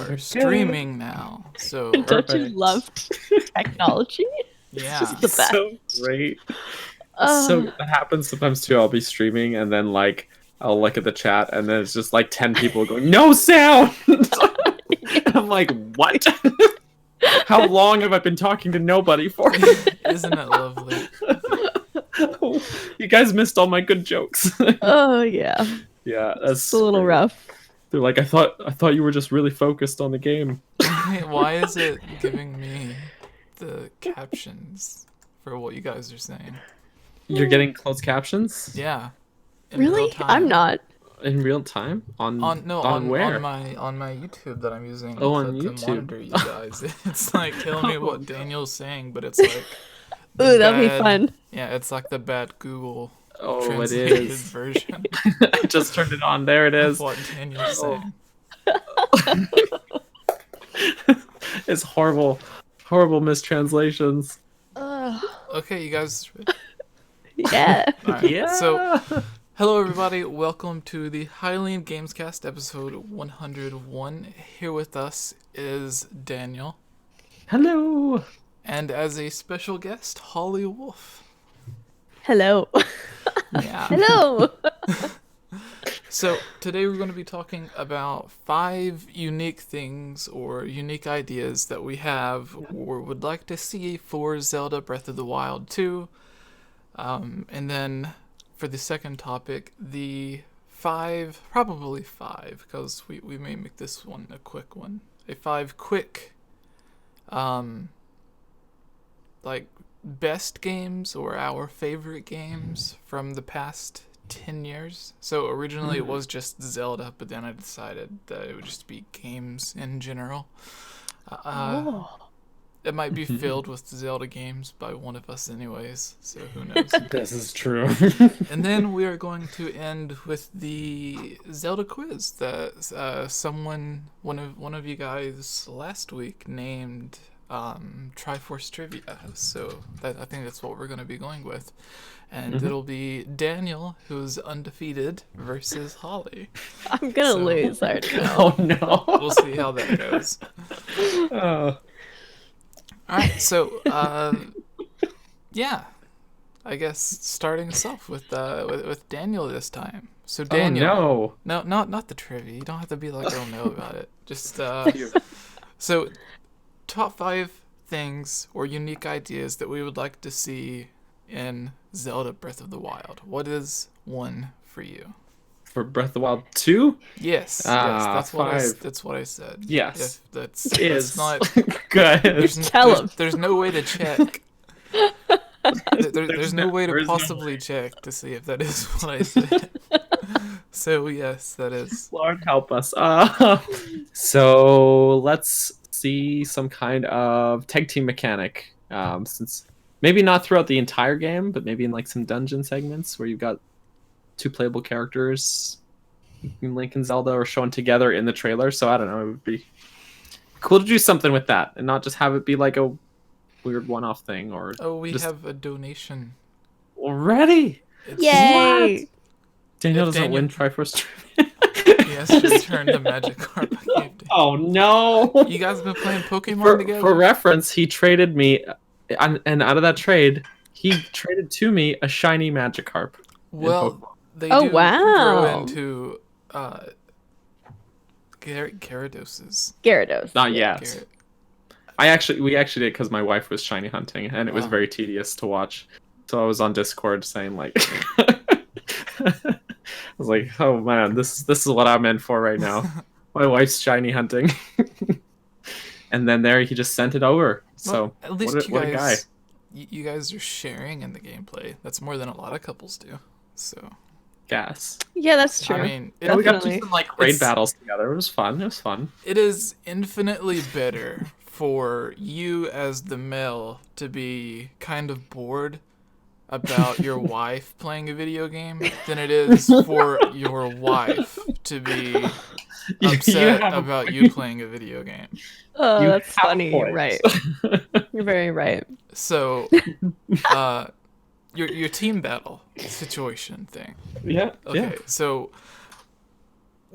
are streaming now. So Don't you love technology? yeah, It's just the best. So great. So that happens sometimes too. I'll be streaming and then like I'll look at the chat and then it's just like 10 people going, no sound. I'm like, what? How long have I been talking to nobody for? isn't it lovely? You guys missed all my good jokes. Oh yeah, Yeah, that's it's a little great. rough. They're like, I thought you were just really focused on the game. Why is it giving me the captions for what you guys are saying? You're getting closed captions? Yeah. In Really? real time. I'm not. In real time? On where? on my YouTube that I'm using on to YouTube. monitor you guys. It's like telling me what Daniel's saying, but it's like Ooh, that'll be bad- fun. Yeah, it's like the bad Google Oh, it translated is. version I just turned it on. There it of is. what Daniel's saying. It's horrible, horrible mistranslations. Okay, you guys. Yeah. All right. So, hello everybody. Welcome to the Hylian Gamescast episode 101. Here with us is Daniel, Hello. and as a special guest, Holly Wolf. Hello. Yeah. Hello. So today we're going to be talking about 5 unique things or unique ideas that we have or would like to see for Zelda Breath of the Wild 2. And then for the second topic, the 5, probably 5, because we may make this one a quick one. A 5 quick, like, best games or our favorite games from the past 10 years. So originally it was just Zelda, but then I decided that it would just be games in general. It might be filled with Zelda games by one of us anyways, so who knows. This is true. And then we are going to end with the Zelda quiz that one of you guys last week named Triforce Trivia. So I think that's what we're going to be going with. And it'll be Daniel, who's undefeated, versus Holly. I'm gonna So- lose. I already know. Oh no. We'll see how that goes. Oh. Alright, so, yeah. I guess starting us off with Daniel this time. So Daniel. Oh, No, not the trivia. You don't have to be like, oh no about it. Just, so, top 5 things or unique ideas that we would like to see in Zelda Breath of the Wild. What is one for you? for Breath of the Wild 2? Yes, that's what I said. Yes. If that's Is not. good. There's no way to check. There's no way to possibly check to see if that is what I said. So yes, that is. Lord help us. So let's see some kind of tag team mechanic. Since maybe not throughout the entire game, but maybe in like some dungeon segments where you've got 2 playable characters, Link and Zelda, are shown together in the trailer. So I don't know, it would be cool to do something with that and not just have it be like a weird one-off thing. Or we have a donation already. Yay! Daniel If doesn't Daniel- win Triforce. He has to return the magic carp I gave to him. Oh no! You guys been playing Pokemon together? For reference, he traded me, and out of that trade, he traded to me a shiny Magikarp. Well, they Oh, do wow. grow into Gyarados. Gyarados. Not yet. Garrett. We actually did because my wife was shiny hunting, and it was Wow. very tedious to watch. So I was on Discord saying like, I was like, oh man, this is what I'm in for right now. My wife's shiny hunting, and then there he just sent it over. So Well, at least what a guy. you guys are sharing in the gameplay. That's more than a lot of couples do. So Gas. Yeah, that's true. I mean, Yeah, we got to Definitely. do some like raid It's- battles together. It was fun. It was fun. it is infinitely better for you as the male to be kind of bored about your wife playing a video game than it is for your wife to be upset have a about point. you playing a video game. Oh, You that's have funny. points. Right. You're very right. So, your team battle situation thing. Yeah. Okay, Yeah. so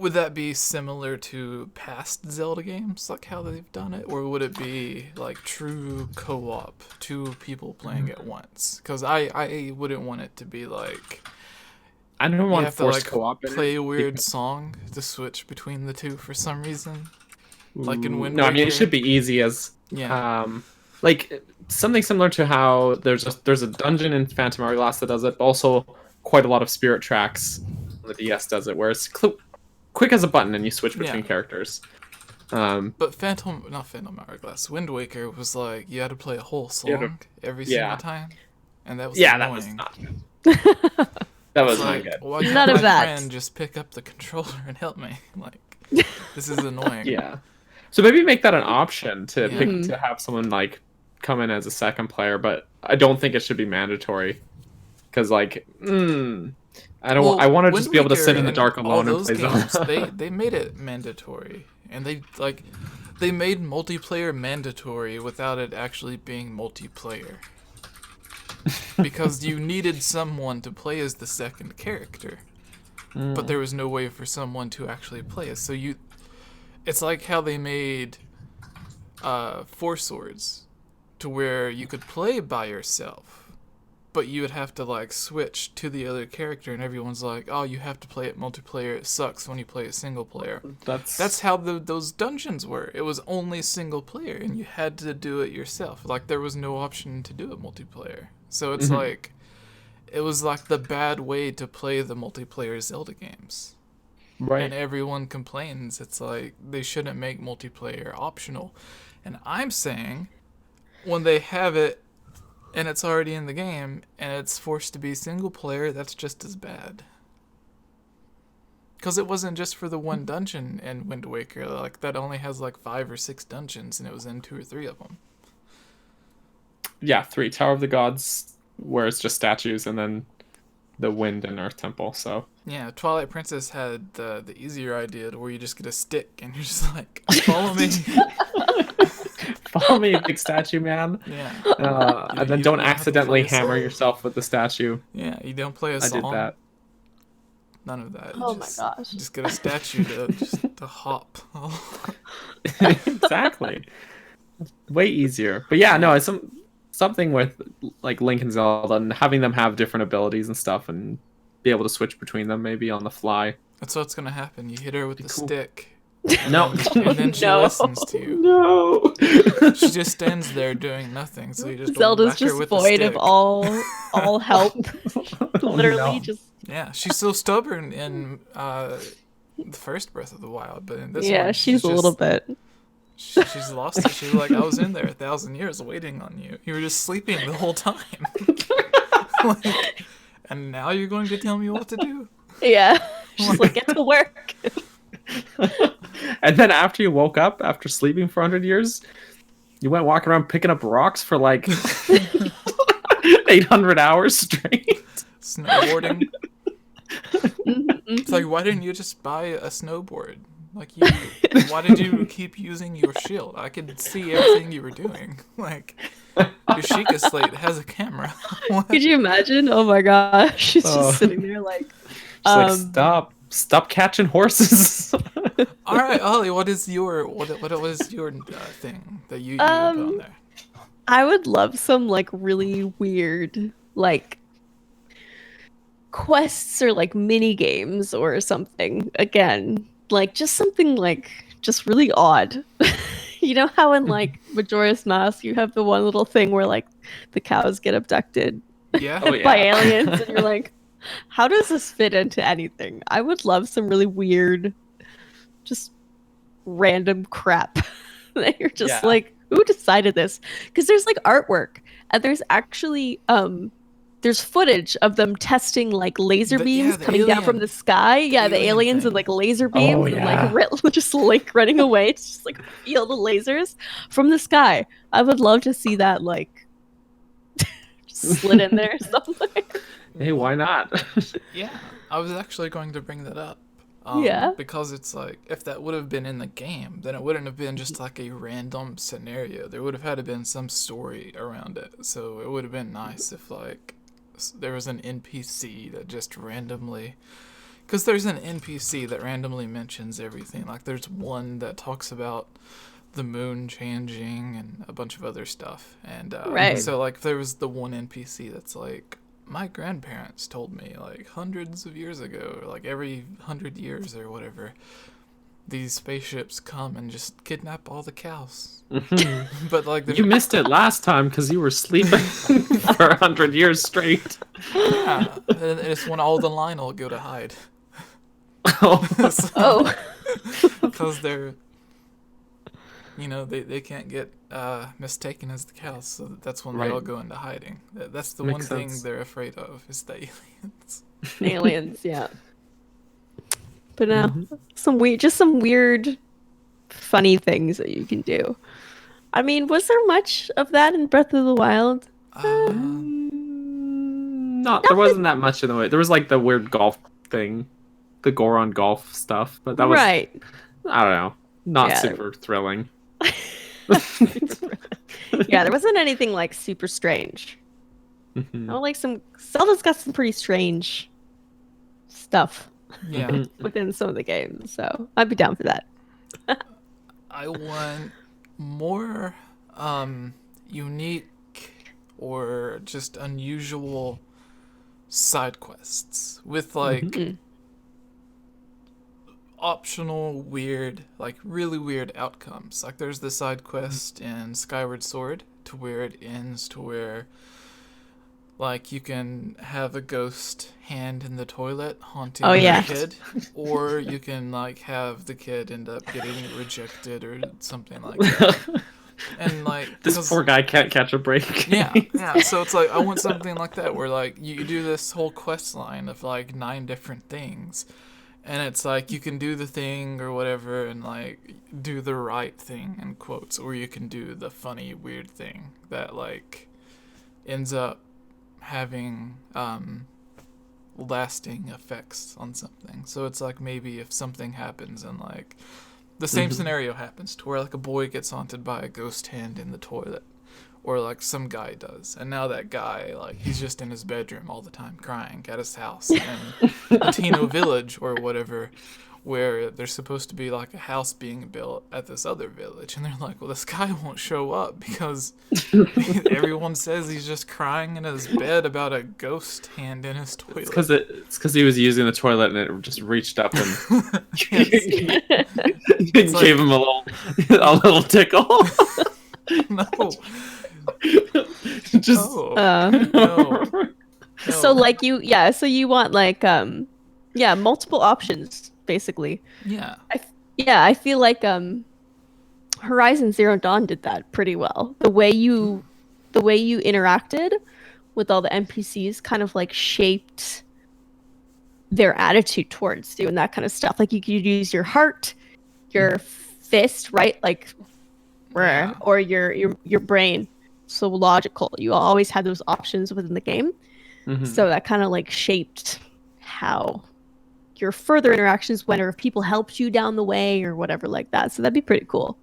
would that be similar to past Zelda games, like how they've done it, or would it be like true co-op, two people playing at once? Because I wouldn't want it to be like I don't you want have to forced like co-op in play it. a weird song to switch between the two for some reason. Like in Wind No, I mean it Waker. should be easy as Yeah. like something similar to how there's a dungeon in Phantom Hourglass that does it, but also quite a lot of Spirit Tracks on the DS does it, where it's quick as a button and you switch between Yeah. characters. But not Phantom Hourglass. Wind Waker was like you had to play a whole song every yeah. single time, and that was Yeah, annoying. that was not. That was It's not like, good. why can't None of my that. friend just pick up the controller and help me? Like, this is annoying. Yeah. So maybe make that an option to Yeah. pick to have someone like come in as a second player, but I don't think it should be mandatory. Because like, I don't. Well, I want to Wind just be able to sit Waker in the and dark all alone and those play games, Zelda. they made it mandatory, and they made multiplayer mandatory without it actually being multiplayer. Because you needed someone to play as the second character, but there was no way for someone to actually play as. So it's like how they made Four Swords, to where you could play by yourself, but you would have to like switch to the other character, and everyone's like, "Oh, you have to play it multiplayer. It sucks when you play it single player." That's how those dungeons were. It was only single player, and you had to do it yourself. Like there was no option to do it multiplayer. So it's like, it was like the bad way to play the multiplayer Zelda games. right. And everyone complains. It's like they shouldn't make multiplayer optional. And I'm saying, when they have it and it's already in the game and it's forced to be single player, that's just as bad. Because it wasn't just for the one dungeon in Wind Waker. Like that only has like 5 or 6 dungeons, and it was in 2 or 3 of them. Yeah, 3 Tower of the Gods, where it's just statues, and then the Wind and Earth Temple. So Yeah, Twilight Princess had the easier idea to where you just get a stick and you're just like, follow me. follow me, big statue man. Yeah. And then you don't don't have to accidentally play a hammer song. yourself with the statue. Yeah, you don't play a I song. did that. None of that. Oh my gosh. Just get a statue to hop. Exactly. Way easier. But yeah, no, it's something with like Link and Zelda and having them have different abilities and stuff and be able to switch between them maybe on the fly. That's what's gonna happen. You hit her with the Cool. stick. No. And then she No. listens to you. No. She just stands there doing nothing. So you just Zelda's whack her just with the void of stick. all help. Literally no. just Yeah, she's so stubborn in the first Breath of the Wild, but in this yeah, one, she's a little bit. She's lost it. She's like, I was in there 1,000 years waiting on you. You were just sleeping the whole time. Like, and now you're going to tell me what to do? Yeah. She's like, get to work. And then after you woke up after sleeping for 100 years, you went walking around picking up rocks for like 800 hours straight. Snowboarding. It's like, why didn't you just buy a snowboard? Like, why did you keep using your shield? I could see everything you were doing. Like, your Sheikah slate has a camera. What? Could you imagine? Oh my gosh. She's Oh. just sitting there like She's like, stop catching horses. All right, Ollie, what was your thing that you put on there? I would love some like really weird like quests or like mini games or something. Again, like just something like just really odd. You know how in like Majora's Mask you have the one little thing where like the cows get abducted Yeah. Oh, yeah. by aliens and you're like, how does this fit into anything? I would love some really weird, just random crap that you're just Yeah. like, who decided this? Because there's like artwork and there's actually there's footage of them testing like laser beams the coming down from alien- the sky. Yeah, the alien aliens thing. and like laser beams Oh, and yeah. like just like running away to just like feel the lasers from the sky. I would love to see that like just slid in there somewhere. Hey, why not? Yeah, I was actually going to bring that up. Yeah. Because it's like, if that would have been in the game, then it wouldn't have been just like a random scenario. There would have had to been some story around it. So it would have been nice if like there was an NPC that just randomly Because there's an NPC that randomly mentions everything. Like, there's one that talks about the moon changing and a bunch of other stuff. And Right. so, like, there was the one NPC that's like, my grandparents told me, like, hundreds of years ago, or like every 100 years or whatever, these spaceships come and just kidnap all the cows. But, like, You missed it last time because you were sleeping for 100 years straight. yeah, and it's when all the line will go to hide. Oh. Because they're, they can't get mistaken as the cows, so that's when they Right. all go into hiding. That's the Makes one thing sense. they're afraid of, is the aliens. Aliens, yeah. But some weird, funny things that you can do. I mean, was there much of that in Breath of the Wild? There wasn't that much in the way. There was like the weird golf thing, the Goron golf stuff, but that was, Right. I don't know, not Yeah. super thrilling. Yeah, there wasn't anything like super strange. Mhm. Oh, like Zelda's got some pretty strange stuff Yeah, within some of the games, so I'd be down for that. I want more unique or just unusual side quests with like optional weird, like really weird outcomes. Like there's the side quest in Skyward Sword to where it ends to where like you can have a ghost hand in the toilet haunting Oh, the yeah. kid, or you can like have the kid end up getting rejected or something like that. And like This 'cause- poor guy can't catch a break. yeah. So it's like I want something like that where like you do this whole quest line of like 9 different things, and it's like you can do the thing or whatever and like do the right thing in quotes, or you can do the funny weird thing that like ends up having lasting effects on something. So it's like maybe if something happens and like the same scenario happens to where like a boy gets haunted by a ghost hand in the toilet, or like some guy does, and now that guy like he's just in his bedroom all the time crying at his house in Latino village or whatever, where there's supposed to be like a house being built at this other village, and they're like, well, this guy won't show up because everyone says he's just crying in his bed about a ghost hand in his toilet. It's because he was using the toilet and it just reached up and Yes. gave him a little tickle. No. Just No. So like so you want like multiple options basically. Yeah. I feel like Horizon Zero Dawn did that pretty well. The way you interacted with all the NPCs kind of like shaped their attitude towards you and that kind of stuff. Like you could use your heart, your fist, right? Like Yeah. or your brain. So logical. You always had those options within the game. So that kind of like shaped how your further interactions went, or if people helped you down the way or whatever like that. So that'd be pretty cool.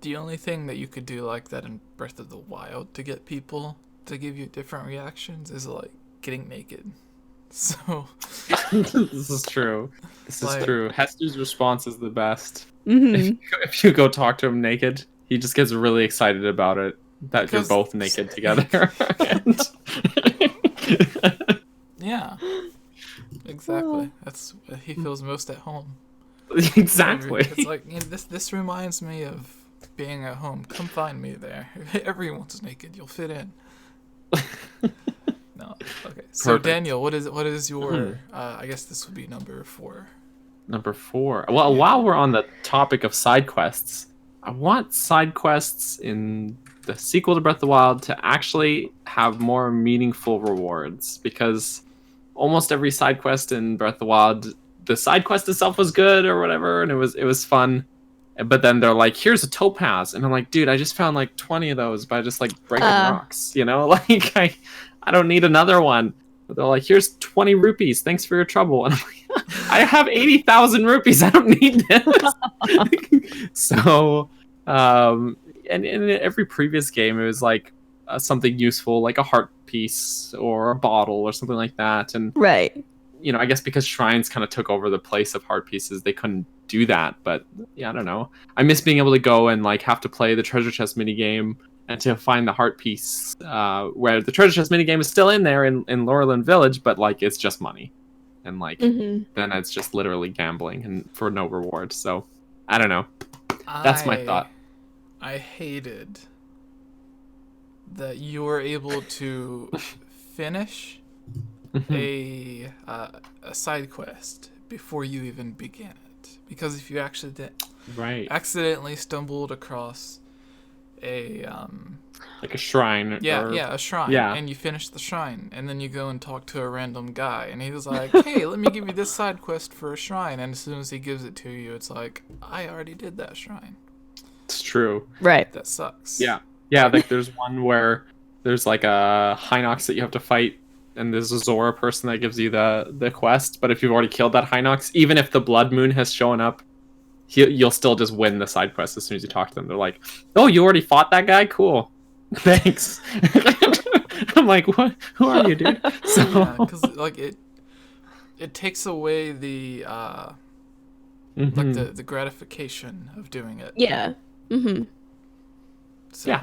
The only thing that you could do like that in Breath of the Wild to get people to give you different reactions is like getting naked. So This is true. This is Like- true. Hester's response is the best. Mm-hmm. If you go talk to him naked, he just gets really excited about it. That you're Because- both naked together. And- yeah. Exactly. That's he feels most at home. exactly. It's like this reminds me of being at home. Come find me there. Everyone's naked. You'll fit in. No. Okay. So Perfect. Daniel, what is your I guess this would be number 4. Number 4. Well, while we're on the topic of side quests, I want side quests in the sequel to Breath of the Wild to actually have more meaningful rewards, because almost every side quest in Breath of the Wild, the side quest itself was good or whatever, and it was fun. But then they're like, here's a topaz, and I'm like, dude, I just found like 20 of those by just like breaking rocks, you know? Like I don't need another one. But they're like, here's 20 rupees, thanks for your trouble. And I'm like, I have 80,000 rupees, I don't need this. So and in every previous game it was like something useful, like a heart piece or a bottle or something like that. And Right. I guess because shrines kind of took over the place of heart pieces, they couldn't do that. But yeah, I don't know. I miss being able to go and like have to play the treasure chest mini game and to find the heart piece, where the treasure chest mini game is still in there in Laurelin Village, but like it's just money, and like then it's just literally gambling and for no reward. So I don't know. That's my thought. I hated that you were able to finish a side quest before you even began it, because if you actually accidentally stumbled across a like a shrine, a shrine, and you finish the shrine, and then you go and talk to a random guy, and he was like, hey, let me give you this side quest for a shrine, and as soon as he gives it to you, it's like, I already did that shrine. It's true, right? That sucks. Like there's one where there's like a Hinox that you have to fight, and there's a Zora person that gives you the quest, but if you've already killed that Hinox, even if the Blood Moon has shown up, you'll still just win the side quest as soon as you talk to them. They're like, oh, you already fought that guy? Cool. Thanks. I'm like, what? Who are you, dude? So because like it takes away the like the gratification of doing it. Yeah. So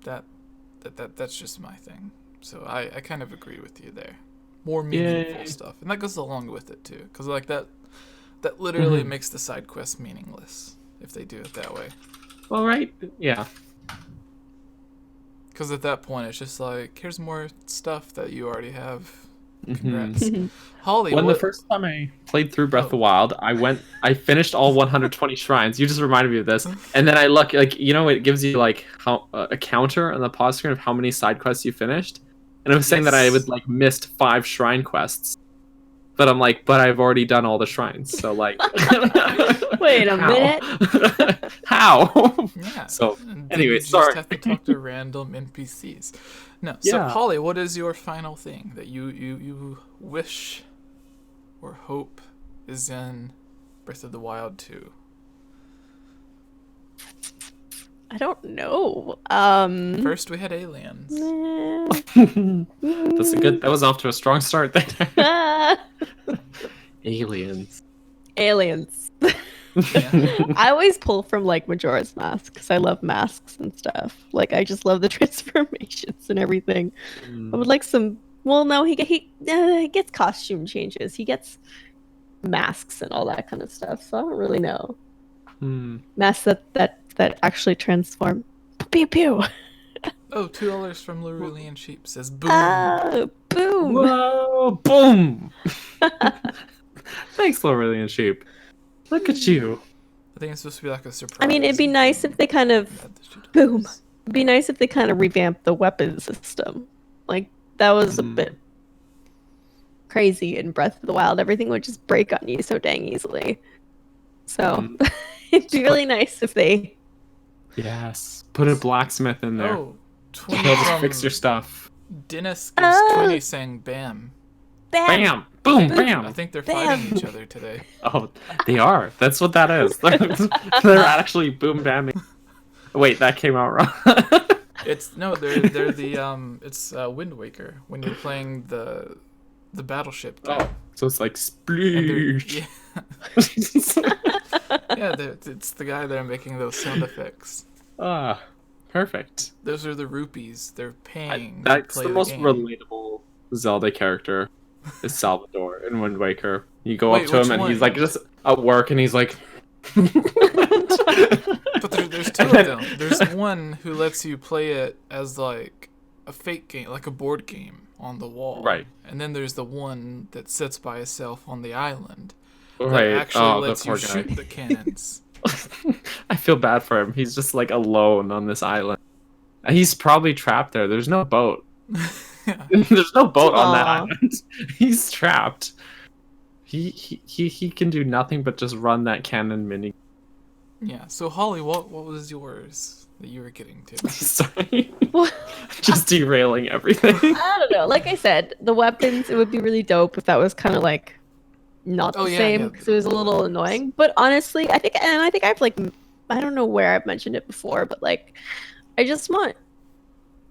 that's just my thing. So I kind of agree with you there. More meaningful stuff, and that goes along with it too, because like that literally makes the side quest meaningless if they do it that way. Well, right? Yeah. Because at that point, it's just like, here's more stuff that you already have. Congrats. Holly, the first time I played through Breath of the Wild, I finished all 120 shrines. You just reminded me of this. And then I look, like, it gives you like how a counter on the pause screen of how many side quests you finished. And it was saying that I would like missed 5 shrine quests. But I'm like, but I've already done all the shrines. So like, wait a minute. How? Yeah. So anyway, sorry. You just have to talk to random NPCs. No. So Holly, what is your final thing that you wish or hope is in Breath of the Wild 2? I don't know. First we had aliens. That was off to a strong start there. Aliens. I always pull from like Majora's Mask because I love masks and stuff. Like I just love the transformations and everything. I would like some. Well, no, he gets costume changes. He gets masks and all that kind of stuff. So I don't really know. Masks that actually transform. Pew pew. Oh, $2 from Larulian Sheep says boom. Boom. Whoa, boom. Thanks, Larulian Sheep. Look at you. I think it's supposed to be like a surprise. I mean, it'd be nice if they kind of boom. It'd be nice if they kind of revamped the weapon system. Like that was a bit crazy in Breath of the Wild. Everything would just break on you so dang easily. So it'd be really nice if they. Yes, put a blacksmith in there. Oh, he'll just fix your stuff. Dennis gives 20 saying bam. Bam! Boom! Bam! I think they're fighting each other today. Oh, they are. That's what that is. They're actually boom bamming. Wait, that came out wrong. They're the it's Wind Waker when you're playing the battleship game. Oh, so it's like sploosh. Yeah, it's the guy there making those sound effects. Perfect. Those are the rupees. They're paying. That's to play the most game. relatable Zelda character. Is Salvador in Wind Waker. You go up to him and he's like just at work and he's like. But there's two of them. There's one who lets you play it as like a fake game, like a board game on the wall. Right. And then there's the one that sits by itself on the island. Right. That actually lets you shoot the cannons. I feel bad for him. He's just like alone on this island. He's probably trapped there. There's no boat. Yeah. There's no boat on that island. He's trapped. He can do nothing but just run that cannon mini. Yeah. So Holly, what was yours that you were getting to? Sorry. Just derailing everything. I don't know. Like I said, the weapons, it would be really dope if that was kind of like not the same because it was a little annoying. But honestly, I think I've like, I don't know where I've mentioned it before, but like I just want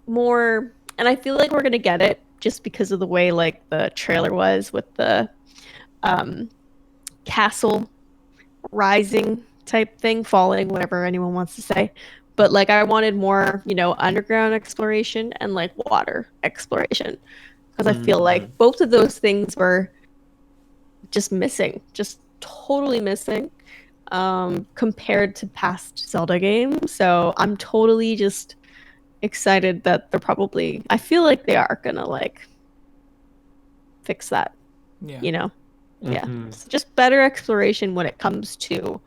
more, and I feel like we're gonna get it just because of the way like the trailer was with the castle rising type thing, falling, whatever anyone wants to say. But like I wanted more, underground exploration and like water exploration. Because I feel like both of those things were just missing, just totally missing compared to past Zelda games. So I'm totally just excited that I feel like they are gonna like fix that, Yeah. Yeah. So just better exploration when it comes to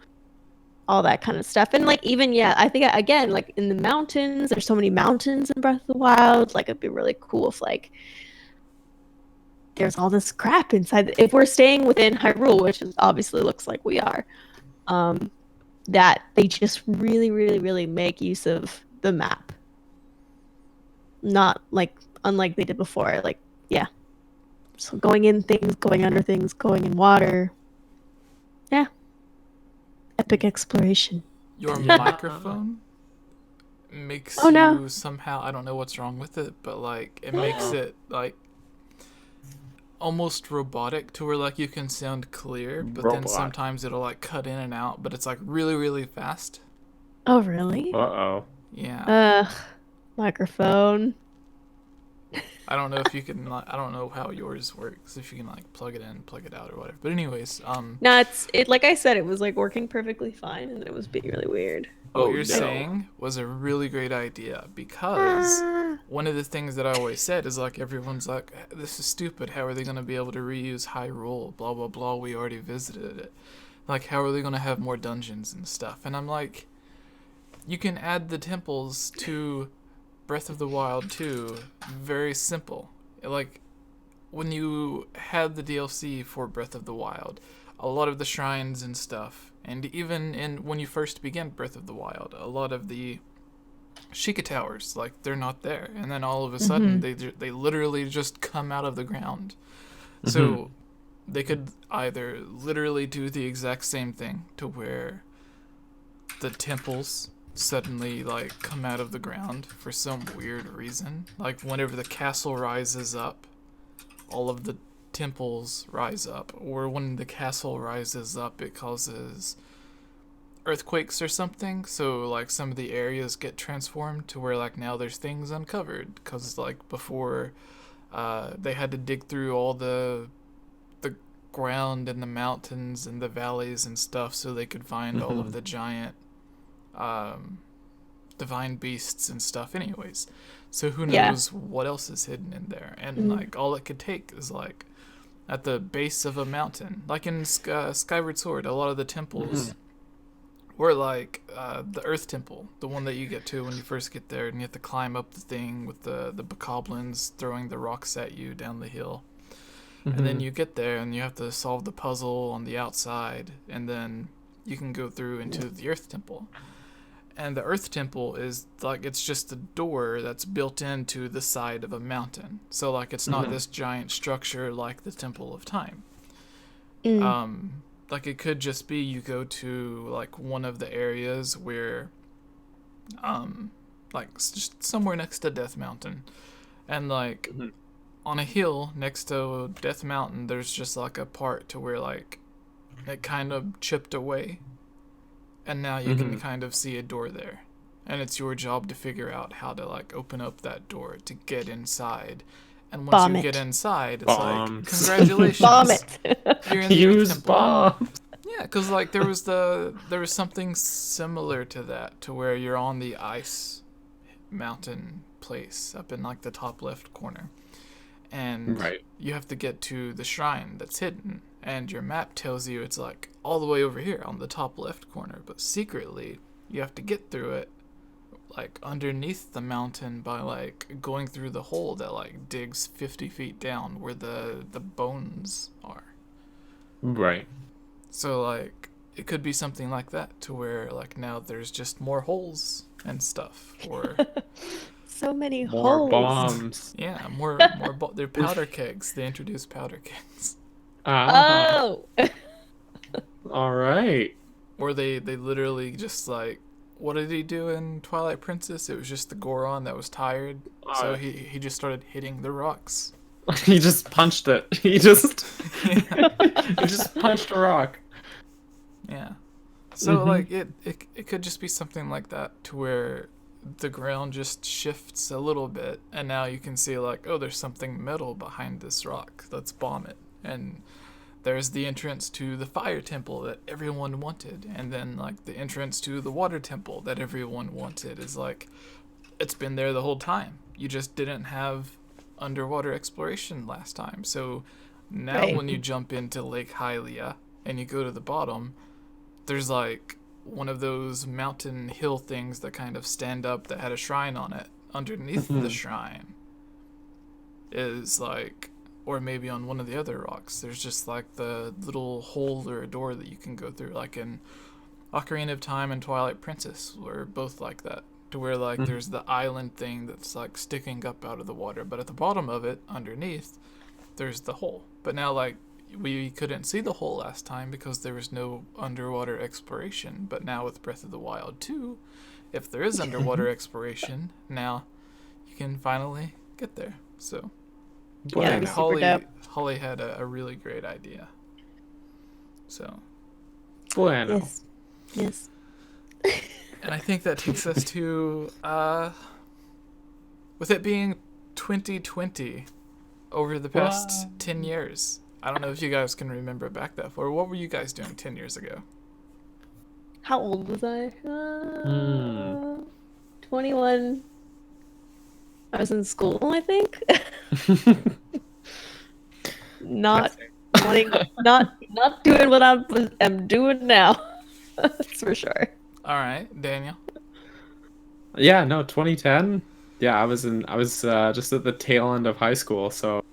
all that kind of stuff. And like even I think again, like in the mountains, there's so many mountains in Breath of the Wild. Like it'd be really cool if like there's all this crap inside. If we're staying within Hyrule, which obviously looks like we are, that they just really, really, really make use of the map. Not like unlike they did before. Like, yeah. So going in things, going under things, going in water. Yeah. Epic exploration. Your microphone makes you somehow, I don't know what's wrong with it, but like it makes it like almost robotic to where like you can sound clear, but then sometimes it'll like cut in and out, but it's like really, really fast. Oh, really? Uh-oh. Yeah. Microphone. I don't know if you can. I don't know how yours works. If you can like plug it in, plug it out, or whatever. But anyways, No, it like I said, it was like working perfectly fine, and it was being really weird. What you're saying was a really great idea, because one of the things that I always said is like everyone's like, this is stupid. How are they going to be able to reuse Hyrule? Blah blah blah. We already visited it. Like, how are they going to have more dungeons and stuff? And I'm like, you can add the temples to Breath of the Wild 2, very simple. Like, when you had the DLC for Breath of the Wild, a lot of the shrines and stuff, and even when you first began Breath of the Wild, a lot of the Sheikah Towers, like, they're not there. And then all of a sudden, they literally just come out of the ground. So they could either literally do the exact same thing to where the temples suddenly like come out of the ground for some weird reason. Like whenever the castle rises up, all of the temples rise up, or when the castle rises up it causes earthquakes or something, so like some of the areas get transformed to where like now there's things uncovered, because like before they had to dig through all the ground and the mountains and the valleys and stuff so they could find all of the giant divine beasts and stuff anyways. So who knows what else is hidden in there. And like all it could take is like at the base of a mountain, like in Skyward Sword, a lot of the temples were like the Earth Temple, the one that you get to when you first get there, and you have to climb up the thing with the bokoblins throwing the rocks at you down the hill. And then you get there and you have to solve the puzzle on the outside, and then you can go through into the Earth Temple. And the Earth Temple is like, it's just a door that's built into the side of a mountain. So like it's not this giant structure like the Temple of Time. Like it could just be you go to like one of the areas where like just somewhere next to Death Mountain, and like on a hill next to Death Mountain there's just like a part to where like it kind of chipped away, and now you can kind of see a door there, and it's your job to figure out how to like open up that door to get inside. And once you get inside, it's like, congratulations, Bomb it. you're in the Use bombs. Yeah, because like there was something similar to that, to where you're on the ice mountain place up in like the top left corner, and you have to get to the shrine that's hidden, and your map tells you it's like all the way over here on the top left corner, but secretly you have to get through it like underneath the mountain by like going through the hole that like digs 50 feet down where the bones are. Right. So like it could be something like that, to where like now there's just more holes and stuff, or so many more holes. bombs. yeah, they're powder kegs. They introduced powder kegs. Oh. All right. Or they literally just like, what did he do in Twilight Princess? It was just the Goron that was tired, so he just started hitting the rocks. He just punched it. He just punched a rock. Yeah. So like it could just be something like that, to where the ground just shifts a little bit, and now you can see like, oh, there's something metal behind this rock. Let's bomb it. And there's the entrance to the fire temple that everyone wanted, and then like the entrance to the water temple that everyone wanted is like, it's been there the whole time. You just didn't have underwater exploration last time. So now Right. when you jump into Lake Hylia and you go to the bottom, there's like one of those mountain hill things that kind of stand up that had a shrine on it. Underneath the shrine is like, or maybe on one of the other rocks, there's just like the little hole or a door that you can go through. Like in Ocarina of Time and Twilight Princess were both like that, to where like there's the island thing that's like sticking up out of the water, but at the bottom of it, underneath, there's the hole. But now like we couldn't see the hole last time because there was no underwater exploration. But now with Breath of the Wild 2, if there is underwater exploration, now you can finally get there. So Yeah, I it'd think be super dope. Holly had a really great idea. So, Bueno. Yes. and I think that takes us to, with it being 2020, over the past 10 years. I don't know if you guys can remember back that far. What were you guys doing 10 years ago? How old was I? 21. I was in school, I think. Not wanting, not doing what I'm doing now. That's for sure. All right, Daniel. Yeah, no, 2010. Yeah, I was just at the tail end of high school, so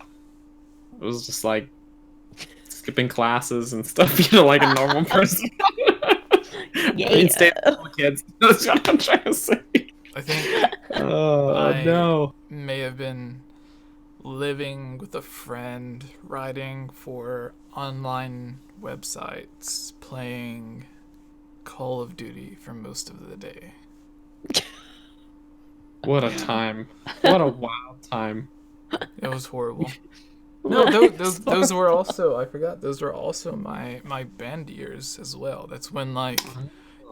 it was just like skipping classes and stuff, like a normal person. Yeah. I mean, stay with the kids. That's what I'm trying to say. I think Oh I no. may have been living with a friend, writing for online websites, playing Call of Duty for most of the day. What a time. What a wild time. It was horrible. No, those were also, I forgot, those were also my band years as well. That's when like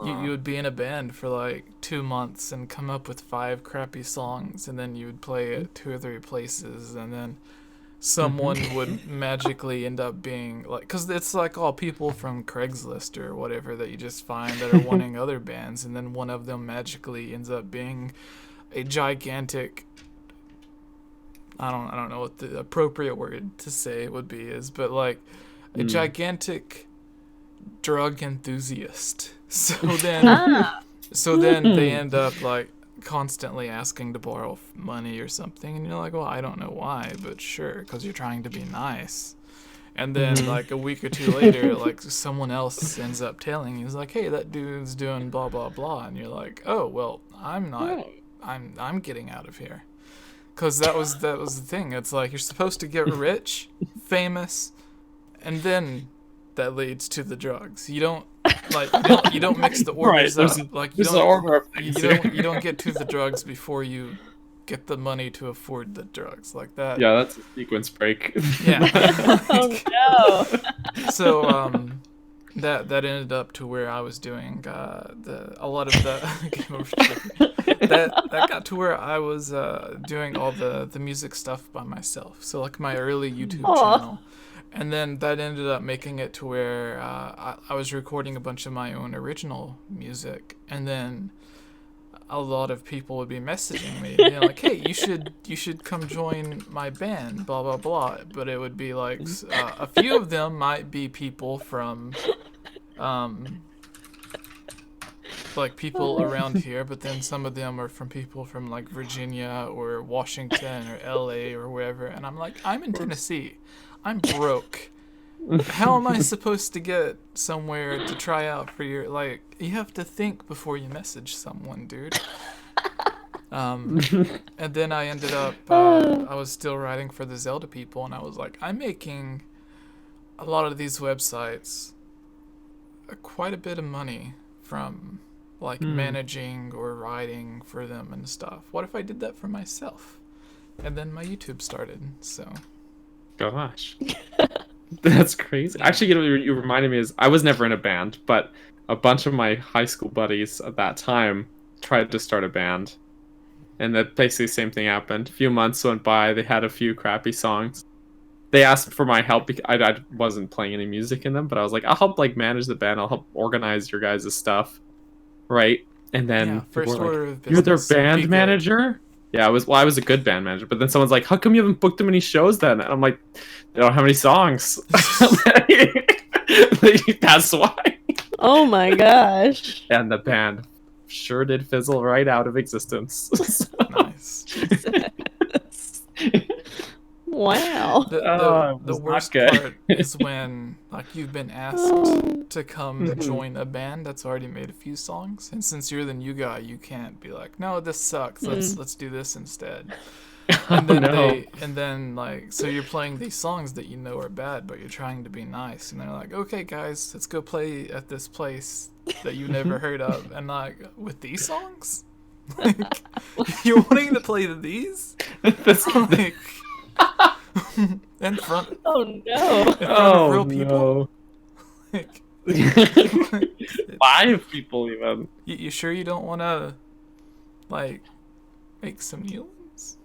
you would be in a band for like 2 months and come up with 5 crappy songs, and then you would play at 2 or 3 places, and then someone would magically end up being like, because it's like all people from Craigslist or whatever that you just find that are wanting other bands, and then one of them magically ends up being a gigantic, I don't know what the appropriate word to say would be is, but like a gigantic drug enthusiast. So then they end up like constantly asking to borrow money or something, and you're like, well, I don't know why, but sure, because you're trying to be nice. And then like a week or 2 later, like someone else ends up telling you, he's like, hey, that dude's doing blah blah blah, and you're like, oh well, I'm not, I'm getting out of here. Because that was the thing. It's like you're supposed to get rich, famous, and then that leads to the drugs. You don't you don't mix the orders up. Like you don't get to the drugs before you get the money to afford the drugs like that. Yeah, that's a sequence break. Yeah. Oh no. So that ended up to where I was doing a lot of the Game Over Chicken. That got to where I was doing all the music stuff by myself. So like my early YouTube channel. And then that ended up making it to where I was recording a bunch of my own original music, and then a lot of people would be messaging me, being like, "Hey, you should come join my band, blah blah blah." But it would be like a few of them might be people from, like people around here, but then some of them are from people from like Virginia or Washington or LA or wherever, and I'm like, I'm in Tennessee. I'm broke. How am I supposed to get somewhere to try out for your, like, you have to think before you message someone, dude. And then I ended up, I was still writing for the Zelda people, and I was like, I'm making a lot of these websites quite a bit of money from, like, managing or writing for them and stuff. What if I did that for myself? And then my YouTube started, so... gosh. That's crazy. Actually, you reminded me is I was never in a band, but a bunch of my high school buddies at that time tried to start a band. And that basically the same thing happened. A few months went by, they had a few crappy songs. They asked for my help because I wasn't playing any music in them, but I was like, I'll help like manage the band, I'll help organize your guys' stuff. Right? And then first people were order like, of you're their business, be band good. manager? Yeah, I was a good band manager, but then someone's like, how come you haven't booked them any shows then? And I'm like, they don't have any songs. That's why. Oh my gosh. And the band sure did fizzle right out of existence. Nice. Wow. The worst part is when like you've been asked to come join a band that's already made a few songs, and since you're the new guy, you can't be like, no, this sucks. Let's do this instead. And then like so you're playing these songs that you know are bad, but you're trying to be nice, and they're like, okay, guys, let's go play at this place that you never heard of, and like with these songs, like, you're wanting to play these, like. in front of real people. Like, 5 people even. You sure you don't want to like make some new ones?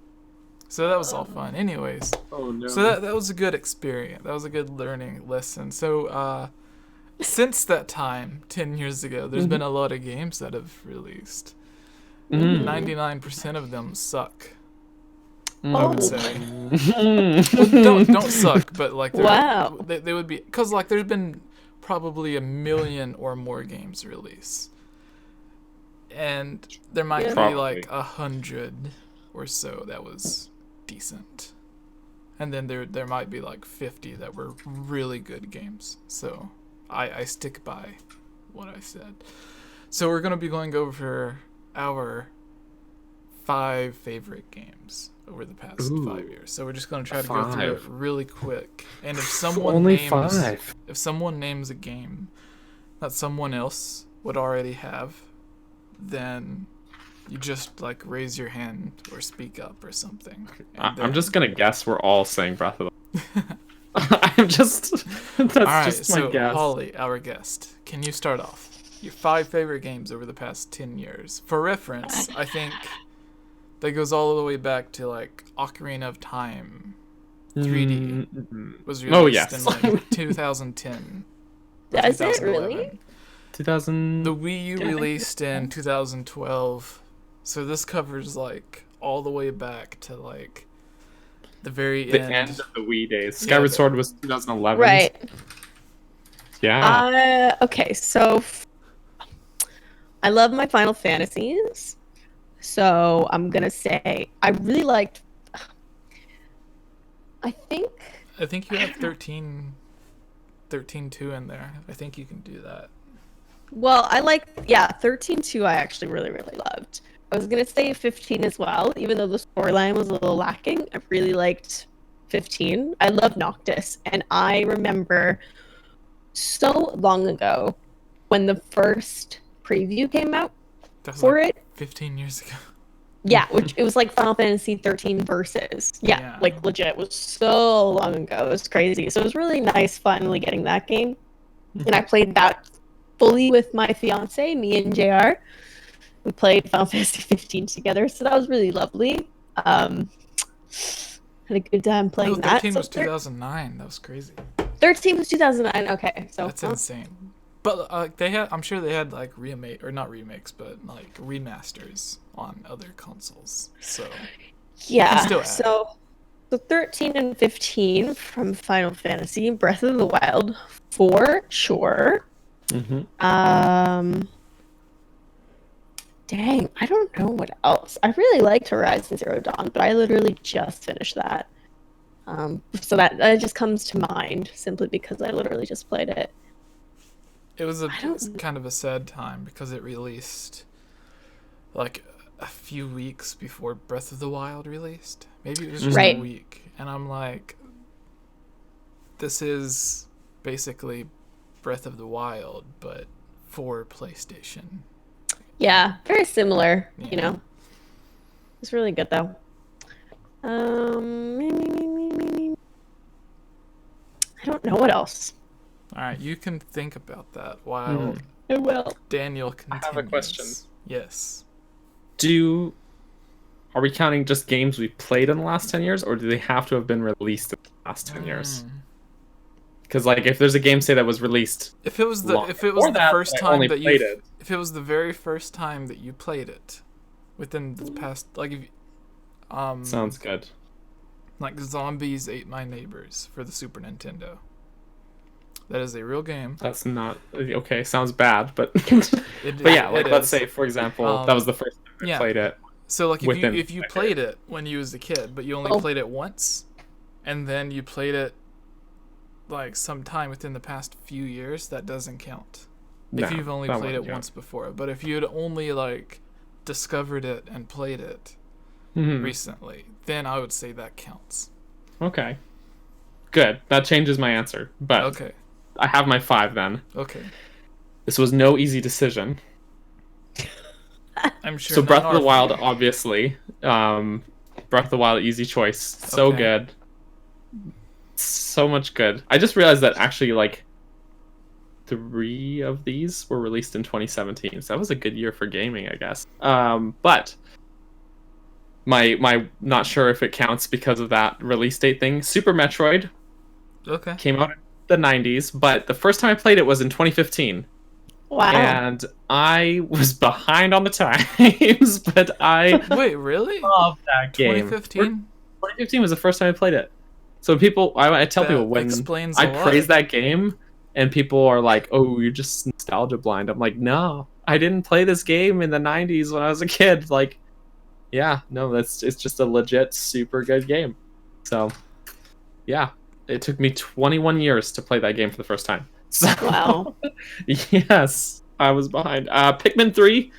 So that was all fun. Anyways, Oh no. so that was a good experience. That was a good learning lesson. So since that time, 10 years ago, there's been a lot of games that have released. 99% of them suck. I would say. Well, don't suck, but like Wow. they would be, because like there's been probably 1 million or more games release, and there might be Probably. like 100 or so that was decent, and then there might be like 50 that were really good games. So I stick by what I said. So we're gonna be going over our 5 favorite games over the past 5 years. So we're just going to try to go through it really quick. And if someone Only names 5. if someone names a game that someone else would already have, then you just like raise your hand or speak up or something. I'm just gonna guess we're all saying Breath of the I'm just that's all right, just my so guess. Holly, our guest, can you start off? Your 5 favorite games over the past 10 years. For reference, I think that goes all the way back to like Ocarina of Time 3D was released in like 2010. Is it really? 2000. The Wii U released in 2012. So this covers like all the way back to like the end of the Wii days. Skyward Yeah. Sword was 2011. Right. Yeah. Okay, so I love my Final Fantasies. So I'm gonna say I really liked. I think you have 13 2 in there. I think you can do that. Well, I like 13-2 I actually really, really loved. I was gonna say 15 as well, even though the storyline was a little lacking. I really liked 15. I love Noctis, and I remember so long ago when the first preview came out That was for like it. 15 years ago. Yeah, which it was like Final Fantasy 13 Versus. Yeah. Like legit, it was so long ago. It was crazy. So it was really nice finally getting that game. And I played that fully with my fiance, me and JR. We played Final Fantasy 15 together, so that was really lovely. Had a good time playing No, that. 13 So was 2009. That was crazy. 13 was 2009. Okay, so That's insane. But I'm sure they had like not remakes, but like remasters on other consoles. So yeah. still add So 13 and 15 from Final Fantasy, Breath of the Wild, for sure. Dang, I don't know what else. I really liked Horizon Zero Dawn, but I literally just finished that. So that just comes to mind simply because I literally just played it. It was kind of a sad time because it released like a few weeks before Breath of the Wild released. Maybe it was just a week. And I'm like, this is basically Breath of the Wild, but for PlayStation. Yeah, very similar, Yeah. you know. It's really good though. I don't know what else. All right, you can think about that while I will. Daniel I continues. have a question. Yes. Are we counting just games we played in the last 10 years, or do they have to have been released in the last 10 years? Because like, if there's a game, say, that was released, If it was the long if it was before the that, first but I only time that played you it. if it was the very first time that you played it within the past, like, if Sounds good. like Zombies Ate My Neighbors for the Super Nintendo. That is a real game. That's not okay. Sounds bad, but It, but yeah, it like let's is. say, for example, that was the first time I yeah. played it. So like, within if you a played it when you was a kid, but you only played it once, and then you played it like sometime within the past few years, that doesn't count. If No, you've only that played it wouldn't once before. But if you had only like discovered it and played it Mhm. recently, then I would say that counts. Okay, good. That changes my answer, but Okay. I have my 5 then. Okay. This was no easy decision. I'm sure. So none Breath of are the Wild, for you. obviously. Breath of the Wild, easy choice. So Okay. good. So much good. I just realized that actually, like, 3 of these were released in 2017. So that was a good year for gaming, I guess. But my not sure if it counts because of that release date thing. Super Metroid Okay. came out in the 90s, but the first time I played it was in 2015. Wow. And I was behind on the times, but I Wait, really? love that game. 2015? 2015 was the first time I played it. So I tell That people when explains I a lot. praise that game, and people are like, "Oh, you're just nostalgia blind." I'm like, "No, I didn't play this game in the 90s when I was a kid." Like, yeah, no, it's just a legit super good game. So, yeah, it took me 21 years to play that game for the first time. So, Wow. yes, I was behind. Pikmin 3.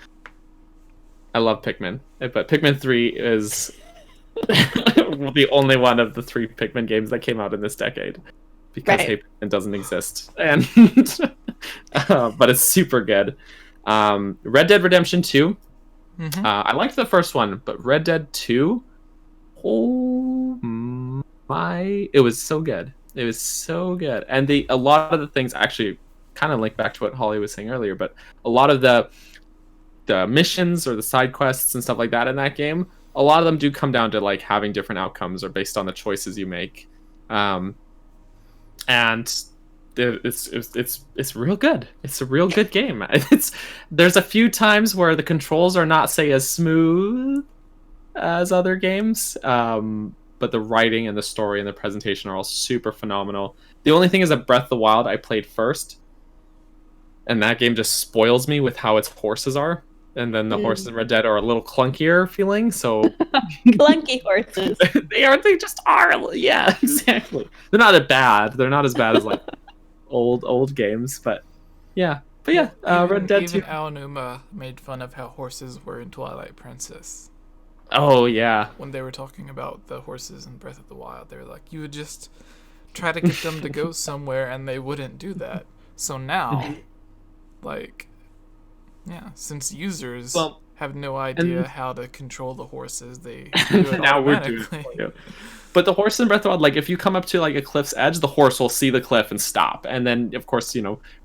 I love Pikmin, but Pikmin 3 is the only one of the 3 Pikmin games that came out in this decade, because Right. Hey Pikmin doesn't exist, and but it's super good. Red Dead Redemption 2. Mm-hmm. I liked the first one, but Red Dead 2, oh my, it was so good. It was so good. And a lot of the things actually kind of link back to what Holly was saying earlier, but a lot of the missions or the side quests and stuff like that in that game, a lot of them do come down to like having different outcomes or based on the choices you make. And it's real good. It's a real good game. There's a few times where the controls are not, say, as smooth as other games, but the writing and the story and the presentation are all super phenomenal. The only thing is that Breath of the Wild I played first, and that game just spoils me with how its horses are, and then the horses in Red Dead are a little clunkier feeling. So Clunky horses. they just are. Yeah, exactly. They're not as bad. They're not as bad as like old games, but yeah. Red Dead 2. Even Aonuma made fun of how horses were in Twilight Princess. Oh yeah. When they were talking about the horses in Breath of the Wild, they were like, you would just try to get them to go somewhere and they wouldn't do that. So now, like, yeah, since users have no idea how to control the horses, they do it now we're doing automatically. it for you. But the horse in Breath of the Wild, like if you come up to like a cliff's edge, the horse will see the cliff and stop. And then, of course,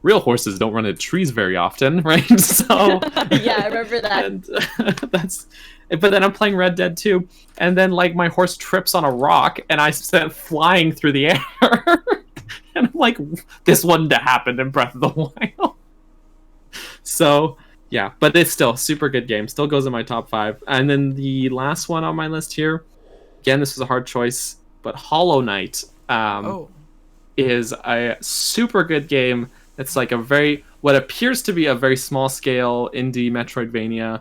real horses don't run into trees very often, right? So Yeah, I remember that. And but then I'm playing Red Dead 2, and then like my horse trips on a rock, and I sent flying through the air. And I'm like, this wouldn't have happened in Breath of the Wild. So yeah, but it's still a super good game. Still goes in my top 5. And then the last one on my list here. Again, this was a hard choice, but Hollow Knight is a super good game. It's like what appears to be a very small scale indie Metroidvania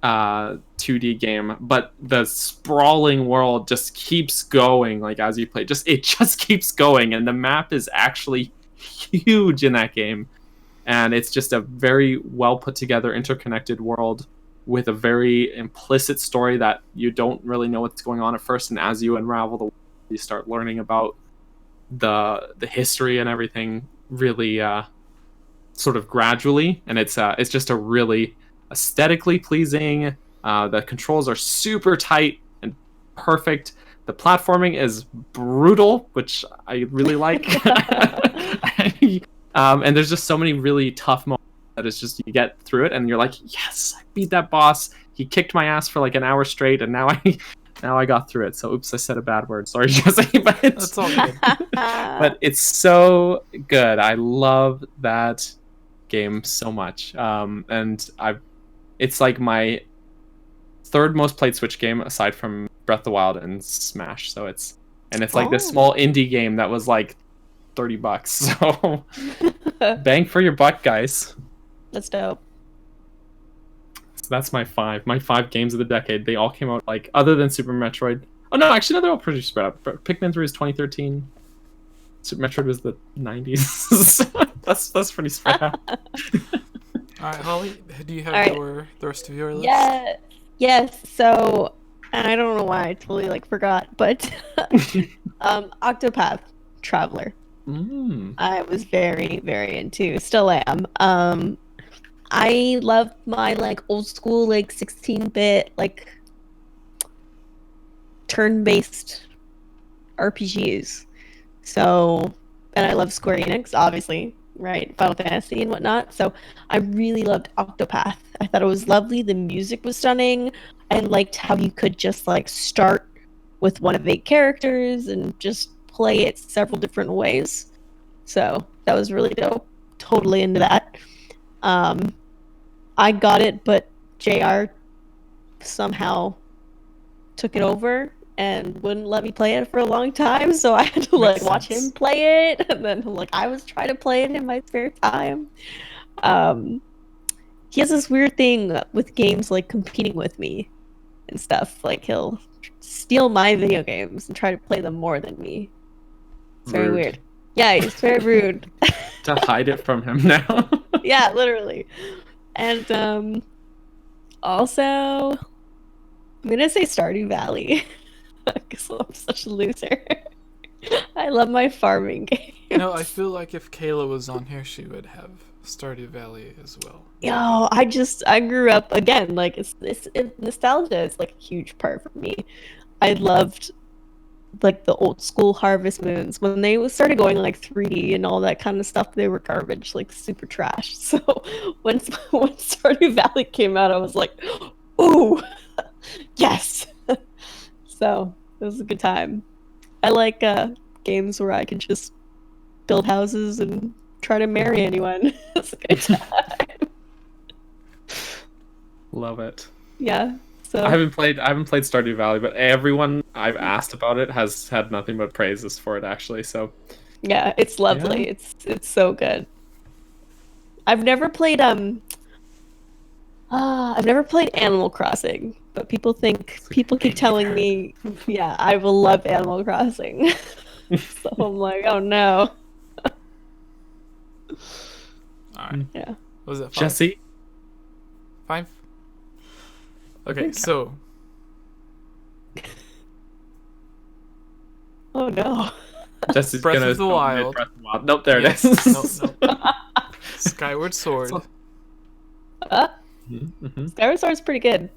2D game, but the sprawling world just keeps going. Like as you play, it just keeps going, and the map is actually huge in that game, and it's just a very well put together, interconnected world with a very implicit story that you don't really know what's going on at first, and as you unravel the world, you start learning about the history and everything really sort of gradually, and it's just a really aesthetically pleasing. The controls are super tight and perfect. The platforming is brutal, which I really like. And there's just so many really tough moments that it's just you get through it and you're like, yes, I beat that boss. He kicked my ass for like an hour straight, and now I got through it. So oops, I said a bad word. Sorry, Jesse, but That's all good. but it's so good. I love that game so much. It's like my third most played Switch game aside from Breath of the Wild and Smash. So it's like this small indie game that was like $30. So bang for your buck, guys. That's dope. So that's my five games of the decade. They all came out like, other than Super Metroid. Oh no, actually no, they're all pretty spread out. Pikmin 3 was 2013. Super Metroid was the 90s. that's pretty spread out. All right, Holly, do you have the rest of your list? Yeah. Yes. So, and I don't know why I totally like forgot, but Octopath Traveler. I was very, very into. Still am. I love my like old school like 16-bit like turn-based RPGs. So, and I love Square Enix, obviously, right? Final Fantasy and whatnot. So I really loved Octopath. I thought it was lovely. The music was stunning. I liked how you could just like start with one of 8 characters and just play it several different ways. So that was really dope. Totally into that. I got it, but JR somehow took it over and wouldn't let me play it for a long time, so I had to like watch him play it, and then like I was trying to play it in my spare time. He has this weird thing with games like competing with me and stuff. Like he'll steal my video games and try to play them more than me. It's very weird. Yeah, he's very rude. To hide it from him now. Yeah, literally. And also, I'm gonna say Stardew Valley because I'm such a loser. I love my farming games. No, I feel like if Kayla was on here, she would have Stardew Valley as well. Yo, I grew up again. Like it's nostalgia is like a huge part for me. I loved like the old school Harvest Moons when they started going like 3D and all that kind of stuff. They were garbage, like super trash. So when Stardew Valley came out, I was like, ooh, yes. So it was a good time. I like games where I can just build houses and try to marry anyone. It's a good time. Love it. Yeah. So I haven't played Stardew Valley, but everyone I've asked about it has had nothing but praises for it, actually. So yeah, it's lovely. Yeah. It's so good. I've never played Animal Crossing, but people keep telling me, yeah, I will love Animal Crossing. So I'm like, oh no. All right. Yeah. Was it 5? Jesse? 5? Okay, so. Oh no. Jesse's Breath gonna of the Wild. Breath of the Wild. Nope, there it is. Nope. Skyward Sword. Skyward Sword's pretty good.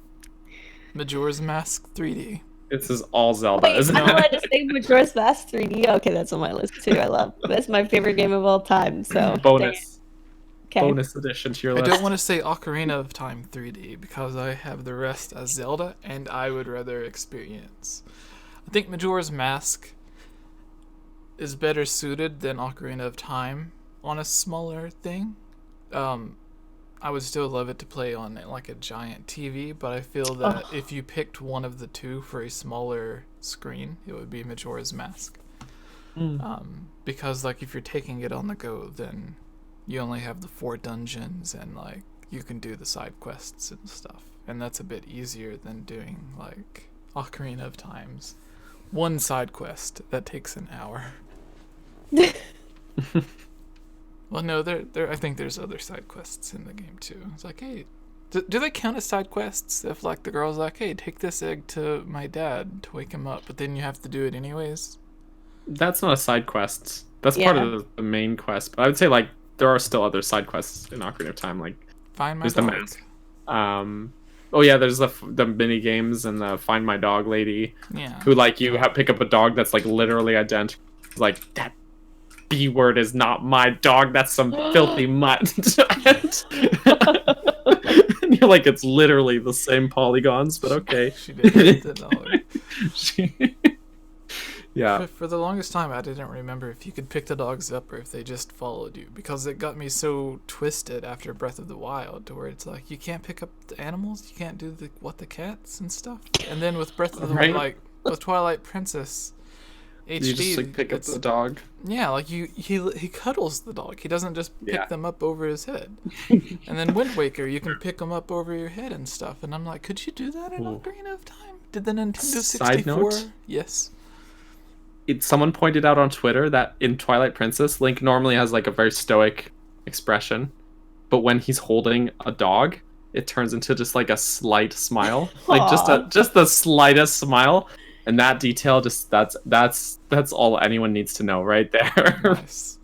Majora's Mask 3D. This is all Zelda, Wait, isn't I'm it? allowed to say Majora's Mask 3D? Okay, that's on my list too. I love that's my favorite game of all time. So bonus. Okay. Bonus addition to your list. I don't want to say Ocarina of Time 3D because I have the rest as Zelda, and I would rather experience. I think Majora's Mask is better suited than Ocarina of Time on a smaller thing. I would still love it to play on like a giant TV, but I feel that if you picked one of the two for a smaller screen, it would be Majora's Mask. Because like if you're taking it on the go, then you only have the 4 dungeons and like you can do the side quests and stuff, and that's a bit easier than doing like Ocarina of Time's one side quest that takes an hour. Well, no, I think there's other side quests in the game too. It's like, hey, do they count as side quests if like the girl's like, hey, take this egg to my dad to wake him up, but then you have to do it anyways? That's not a side quest. That's part of the main quest. But I would say like there are still other side quests in Ocarina of Time, like Find my there's the dog. mask. Oh yeah, there's the mini games and the Find My Dog lady, Yeah. who like you have pick up a dog that's like literally identical. Like that B word is not my dog. That's some filthy mutt. And you're like, it's literally the same polygons, but okay. She did hit the dog. Yeah. For the longest time, I didn't remember if you could pick the dogs up or if they just followed you, because it got me so twisted after Breath of the Wild, to where it's like you can't pick up the animals, you can't do the cats and stuff. And then with Breath of the Wild, like with Twilight Princess HD, You just like pick up the dog. Yeah, like he cuddles the dog. He doesn't just pick them up over his head. And then Wind Waker, you can pick them up over your head and stuff. And I'm like, could you do that in Ocarina of Time? Did the Nintendo 64? Side note? Yes. Someone pointed out on Twitter that in Twilight Princess, Link normally has like a very stoic expression, but when he's holding a dog, it turns into just like a slight smile, like just the slightest smile, and that detail that's all anyone needs to know right there. Nice.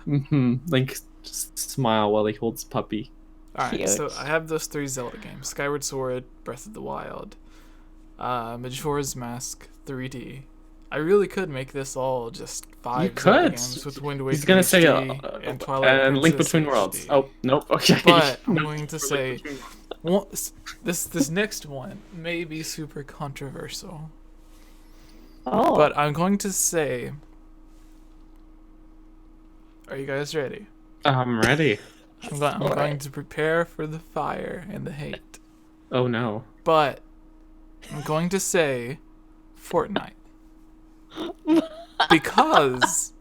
Link just smile while he holds puppy. All right, so I have those 3 Zelda games: Skyward Sword, Breath of the Wild, Majora's Mask 3D. I really could make this all just 5 Zelda games with Wind Waker. He's gonna say and Twilight and Link Princess Between Worlds. HD. Oh nope. Okay. But I'm going to say, this next one may be super controversial. Oh. But I'm going to say, are you guys ready? I'm ready. I'm going to prepare for the fire and the hate. Oh no. But I'm going to say Fortnite. Because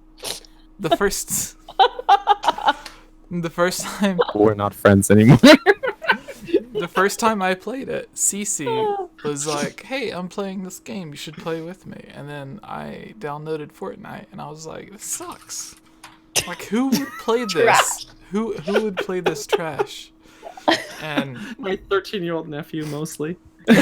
the first time We're not friends anymore. the first time I played it, Cece was like, "Hey, I'm playing this game. You should play with me." And then I downloaded Fortnite, and I was like, "This sucks. Like, who would play this? Who would play this trash?" And My 13-year-old nephew mostly. But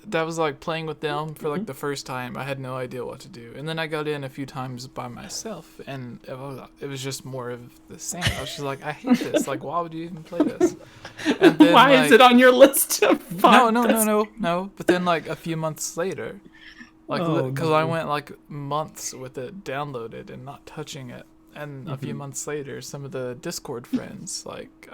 that was like playing with them for like the first time. I had no idea what to do, and then I got in a few times by myself, and it was just more of the same. I was just like, I hate this. Like, why would you even play this? And then, Why is it on your list of fun? No. But then like a few months later, like because I went like months with it downloaded and not touching it, and a few months later, some of the Discord friends like.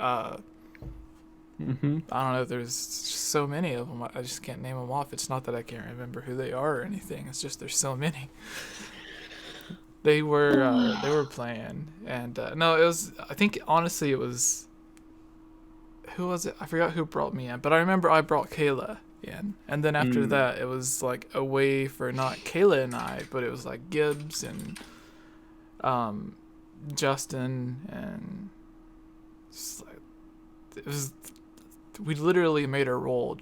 I don't know. There's so many of them. I just can't name them off. It's not that I can't remember who they are or anything. It's just there's so many. They were playing, and no, it was. I think honestly, it was. Who was it? I forgot who brought me in, but I remember I brought Kayla in, and then after that, it was like a way for not Kayla and I, but it was like Gibbs and, Justin and. It was. We literally made a roll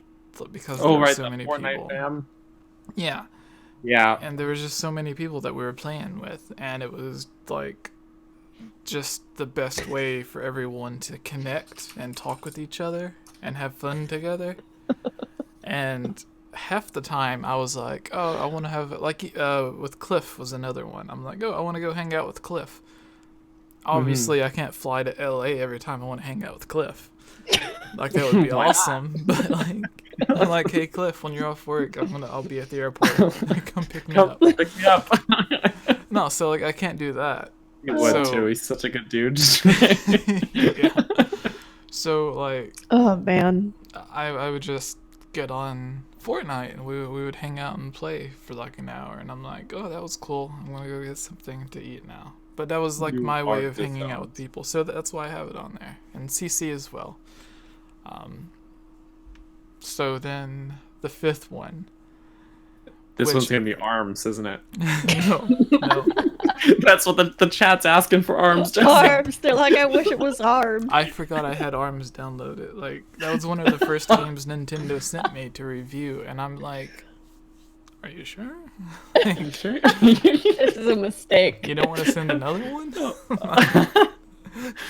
because there were so many Fortnite people. Fam. Yeah. Yeah. And there was just so many people that we were playing with, and it was like just the best way for everyone to connect and talk with each other and have fun together. And half the time I was like, oh, I want to have like with Cliff was another one. I'm like, oh, I want to go hang out with Cliff. Obviously, I can't fly to LA every time I want to hang out with Cliff. Like that would be awesome, but like I'm like, hey Cliff, when you're off work, I'll be at the airport. Come pick me up. Pick me up. No, so like I can't do that. He would too. He's such a good dude. Yeah. So like, oh man, I would just get on Fortnite and we would hang out and play for like an hour, and I'm like, oh, that was cool. I'm gonna go get something to eat now. But that was like my way of hanging out with people, so that's why I have it on there, and CC as well. So then the 5th one. This one's gonna be ARMS, isn't it? No. That's what the chat's asking for. ARMS. ARMS. They're like, I wish it was ARMS. I forgot I had ARMS downloaded. Like that was one of the first games Nintendo sent me to review, and I'm like, are you sure? This is a mistake. You don't want to send another one?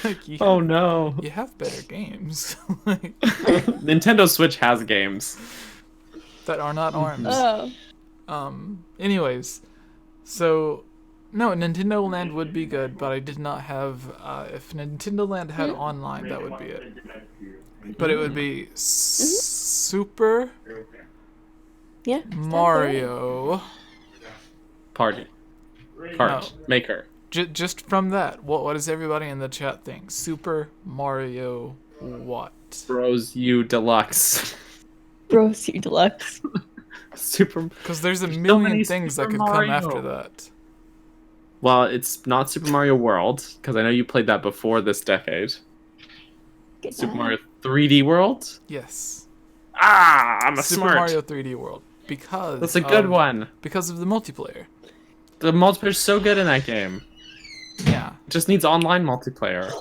Like, oh no! You have better games. Nintendo Switch has games that are not ARMS. Anyways, so No, Nintendo Land would be good, but I did not have. If Nintendo Land had online, that would be it. But it would be Super Yeah. Mario. Party. Part. Maker. Just from that, what does everybody in the chat think? Super Mario what? Bros U Deluxe. Bros U Deluxe. Super. Because there's a so million many things that Super could Mario. come after that. Well, it's not Super Mario World, because I know you played that before this decade. Get Super that. Mario 3D World? Yes. I'm a Super smart. Mario 3D World. Because That's a good one. Because of the multiplayer. The multiplayer's so good in that game. Yeah. It just needs online multiplayer.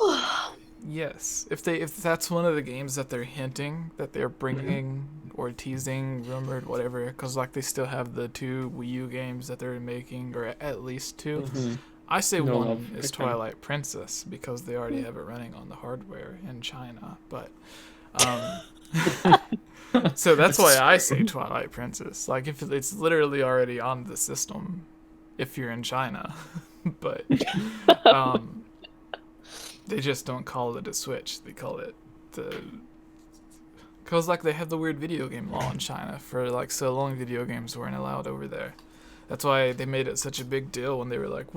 Yes. If that's one of the games that they're hinting that they're bringing or teasing, rumored, whatever, because like they still have the 2 Wii U games that they're making, or at least 2. I say No one love is for China. Twilight Princess because they already have it running on the hardware in China. But so that's why I say Twilight Princess. Like if it's literally already on the system, if you're in China, but they just don't call it a Switch. They call it because like they have the weird video game law in China for like so long video games weren't allowed over there. That's why they made it such a big deal when they were like,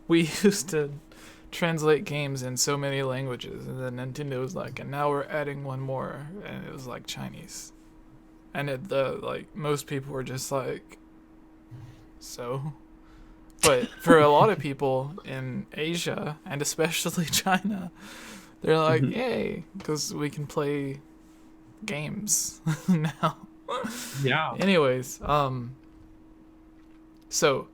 we used to translate games in so many languages, and then Nintendo was like, and now we're adding one more, and it was like Chinese, and like most people were just like, so. But for a lot of people in Asia and especially China, they're like, yay, because we can play games now. Yeah. Anyways, so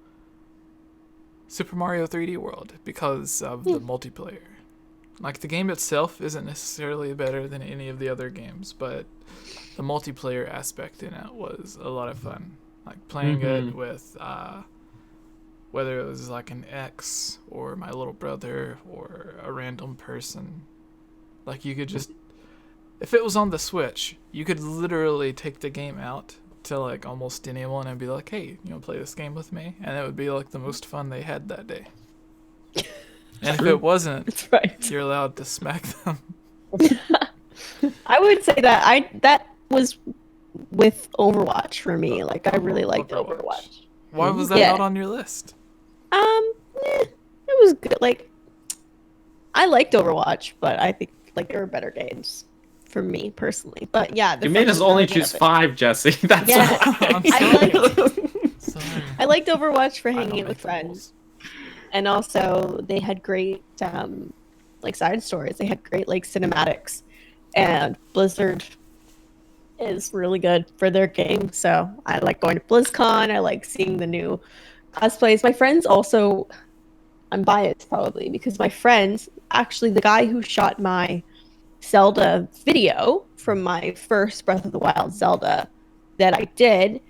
Super Mario 3D World because of the multiplayer. Like the game itself isn't necessarily better than any of the other games, but the multiplayer aspect in it was a lot of fun. Like playing it with whether it was like an ex or my little brother or a random person. Like you could just, if it was on the Switch, you could literally take the game out to like almost anyone and be like, hey, you want to play this game with me? And it would be like the most fun they had that day. And if it wasn't, That's right. you're allowed to smack them. I would say that was with Overwatch for me. Like I really liked Overwatch. Why was that not on your list? It was good. Like I liked Overwatch, but I think like there were better games for me personally. But yeah, You made us only choose 5, Jesse. That's yeah. I'm sorry. I liked Overwatch for I don't hanging out make with the friends. rules. And also they had great like side stories. They had great like cinematics, and Blizzard is really good for their game. So I like going to BlizzCon. I like seeing the new cosplays. My friends also, I'm biased probably because my friends, actually the guy who shot my Zelda video from my first Breath of the Wild Zelda that I did,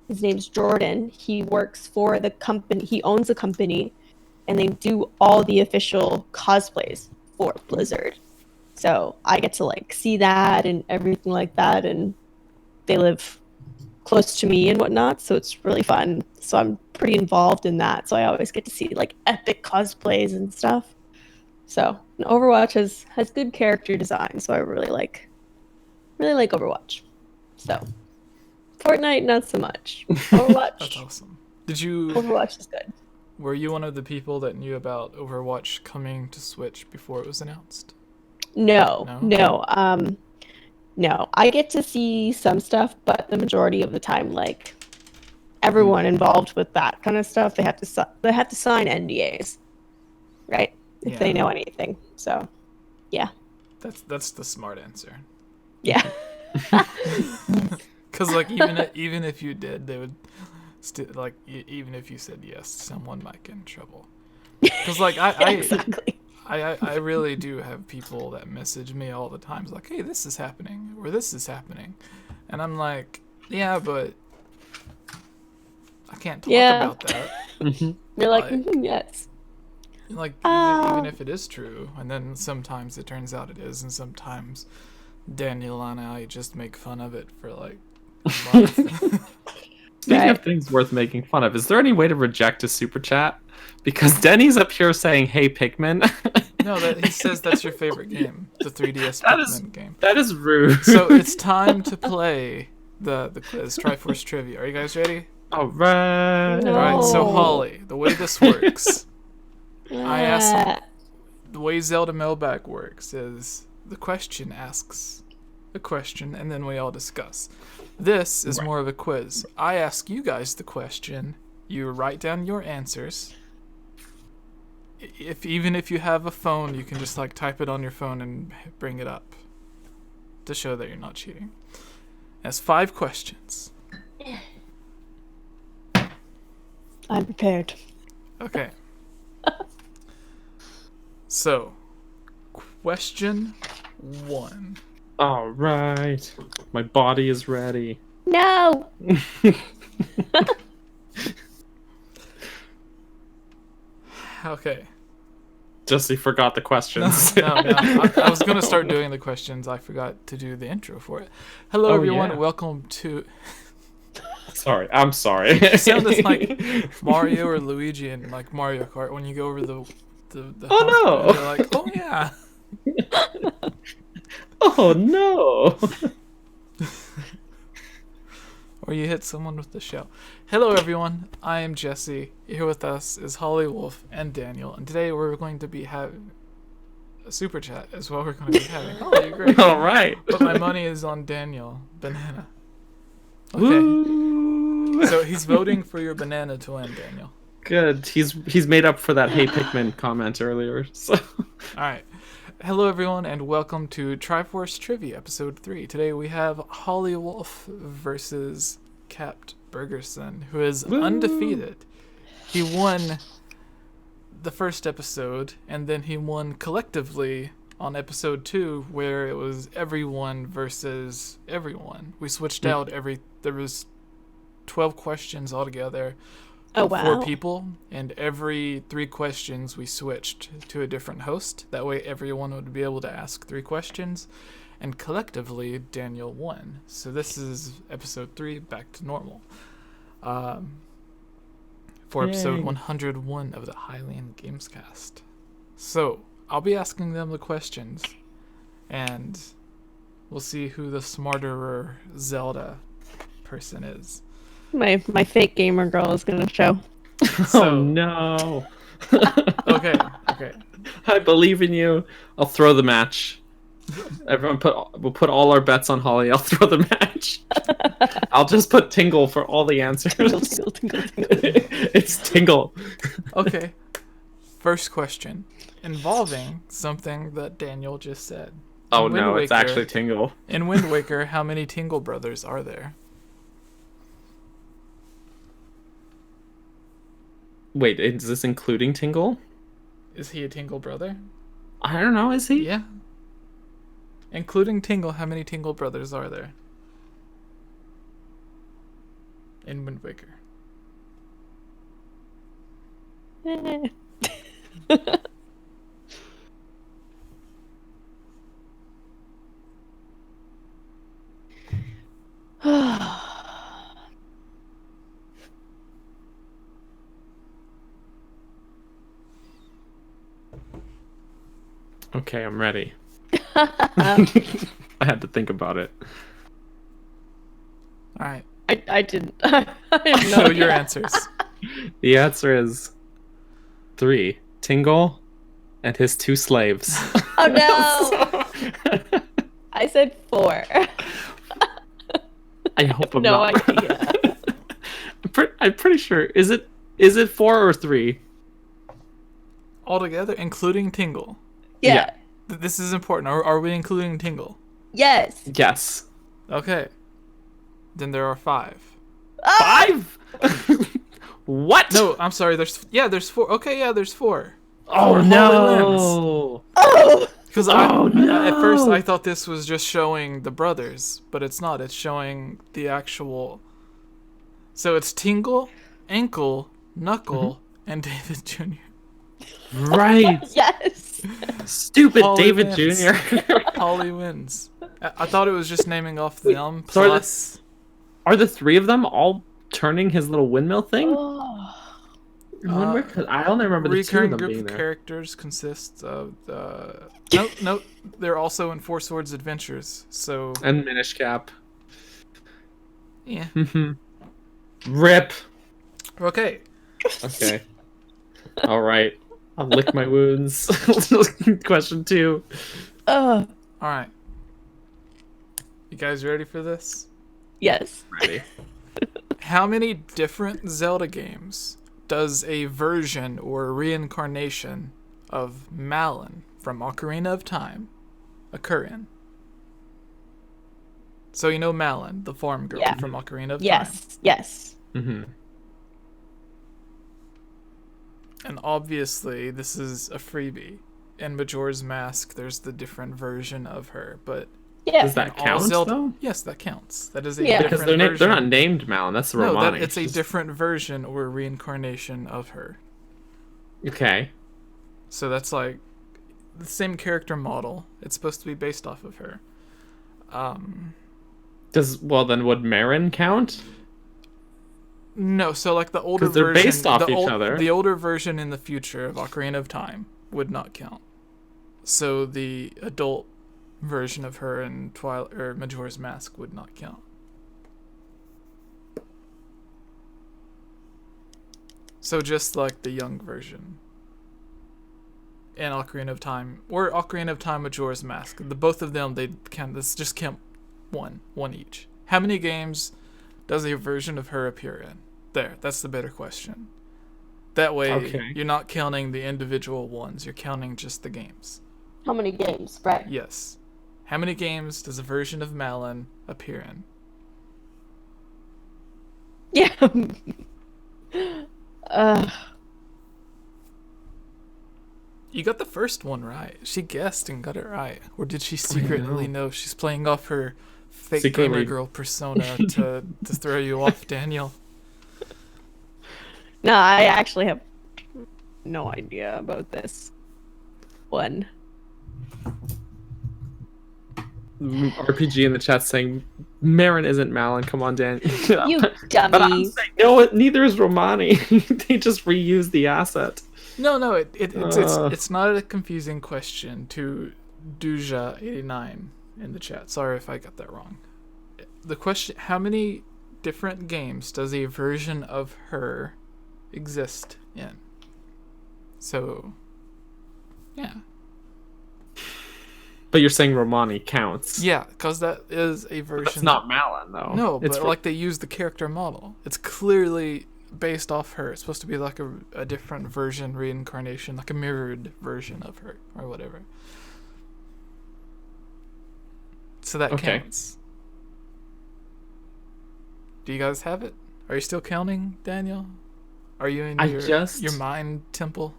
his name's Jordan. He works for the company. He owns a company, and they do all the official cosplays for Blizzard. So I get to like see that and everything like that, and they live close to me and whatnot, so it's really fun. So I'm pretty involved in that. So I always get to see like epic cosplays and stuff. So and Overwatch has good character design, so I really like Overwatch. So Fortnite not so much. Overwatch. That's awesome. Overwatch is good. Were you one of the people that knew about Overwatch coming to Switch before it was announced? No. No, I get to see some stuff, but the majority of the time, like everyone involved with that kind of stuff, they have to sign NDAs, right? If they know anything. So, yeah. That's the smart answer. Yeah. Because like even if you did, they would still like even if you said yes, someone might get in trouble. Because like Exactly. I really do have people that message me all the time. It's like, hey, this is happening, or this is happening. And I'm like, yeah, but I can't talk about that. You're like, yes. Like, even if it is true. And then sometimes it turns out it is, and sometimes Daniel and I just make fun of it for like a month. Speaking of things worth making fun of, is there any way to reject a super chat? Because Denny's up here saying, "Hey, Pikmin." No, he says that's your favorite game, the 3DS Pikmin game. That is rude. So it's time to play the quiz, Triforce Trivia. Are you guys ready? All right. No. All right. So Holly, the way this works, I ask. The way Zelda mailbag works is the question asks a question, and then we all discuss. This is more of a quiz. I ask you guys the question. You write down your answers. Even if you have a phone, you can just like type it on your phone and bring it up to show that you're not cheating. That's 5 questions. I'm prepared. Okay. So, question 1. All right. My body is ready. No. Okay. Jesse forgot the questions. No. I was going to start doing the questions. I forgot to do the intro for it. Hello, everyone. Yeah. Welcome to... Sorry. I'm sorry. You sound just like Mario or Luigi in like Mario Kart when you go over the Oh, no. You're like, oh, yeah. Oh, no. Or you hit someone with the shell. Hello, everyone. I am Jesse. Here with us is Holly Wolf and Daniel. And today we're going to be having a super chat is what we're going to be having. Oh, you're great. All right. But my money is on Daniel. Banana. Okay. Woo. So he's voting for your banana to win, Daniel. Good. He's made up for that "Hey Pikmin" comment earlier. So. All right. Hello, everyone, and welcome to Triforce Trivia, Episode 3. Today we have Holly Wolf versus Capt Bergerson, who is undefeated. He won the first episode, and then he won collectively on Episode 2, where it was everyone versus everyone. We switched out there was 12 questions altogether. Oh, wow. 4 people, and every 3 questions we switched to a different host. That way everyone would be able to ask 3 questions, and collectively Daniel won. So this is episode 3, back to normal. For episode 101 of the Hylian Gamescast. So I'll be asking them the questions, and we'll see who the smarterer Zelda person is. My fake gamer girl is gonna show. Oh no. Okay. I believe in you. I'll throw the match. Everyone we'll put all our bets on Holly. I'll throw the match. I'll just put Tingle for all the answers. Tingle. It's Tingle. Okay. First question, involving something that Daniel just said. Oh In Wind no, it's Waker- actually Tingle. In Wind Waker, how many Tingle brothers are there? Wait, is this including Tingle? Is he a Tingle brother? I don't know, is he? Yeah. Including Tingle, how many Tingle brothers are there? In Wind Waker. Okay, I'm ready. I had to think about it. All right. I didn't. I have no Show idea. your answers. The answer is 3. Tingle and his 2 slaves. Oh no! I said 4. I hope I'm No not. idea. I'm pretty sure. Is it 4 or 3? Altogether, including Tingle. Yeah. This is important. Are we including Tingle? Yes. Yes. Okay. Then there are 5. 5? What? No, I'm sorry. There's 4. Okay, yeah, there's 4. Oh no. Oh. Because Oh, no. at first I thought this was just showing the brothers, but it's not. It's showing the actual. So it's Tingle, Ankle, Knuckle, and David Jr. Right. Yes. Stupid Holly David wins. Jr. Holly wins. I thought it was just naming off them so are plus. Are the 3 of them all turning his little windmill thing? Oh. Remember? 'Cause I only remember the two of recurring them group being of there. characters consists of nope. They're also in Four Swords Adventures. So And Minish Cap. yeah. Rip. Okay. Okay. All right. I'll lick my wounds. Question 2. All right. You guys ready for this? Yes. Ready. How many different Zelda games does a version or reincarnation of Malon from Ocarina of Time occur in? So you know Malon, the farm girl Yeah. from Ocarina of Time. Yes. Mm-hmm. And obviously this is a freebie. In Majora's Mask, there's the different version of her, but Yeah. Does that all count, Zelda, though? yes, that counts. That is a Yeah. Because different they're version. not named Malon. That's the No, Romani. it's a Just- different version or reincarnation of her. Okay. So that's like the same character model. It's supposed to be based off of her. Then would Marin count? No, so like the older 'Cause they're version, based off each other. The older version in the future of Ocarina of Time would not count. So the adult version of her in Twilight or Majora's Mask would not count. So just like the young version in Ocarina of Time or Ocarina of Time Majora's Mask, the both of them they can this just count one each. How many games does a version of her appear in? There, that's the better question. That way, Okay. you're not counting the individual ones. You're counting just the games. How many games, right? Yes. How many games does a version of Malon appear in? Yeah. You got the first one right. She guessed and got it right. Or did she secretly know she's playing off her fake Secretly. gamer girl persona to throw you off, Daniel? No, I actually have no idea about this one. RPG in the chat saying Marin isn't Malon. Come on, Dan. You But I'm dummy. saying, no, neither is Romani. They just reused the asset. No, it's not a confusing question to Duja89 in the chat. Sorry if I got that wrong. The question: how many different games does a version of her exist in? So, yeah. But you're saying Romani counts. Yeah, because that is a version. That's not Malon, though. No, it's but like they use the character model. It's clearly based off her. It's supposed to be like a different version, reincarnation, like a mirrored version of her or whatever. So that Okay. counts. Do you guys have it? Are you still counting, Daniel? Are you in your mind temple?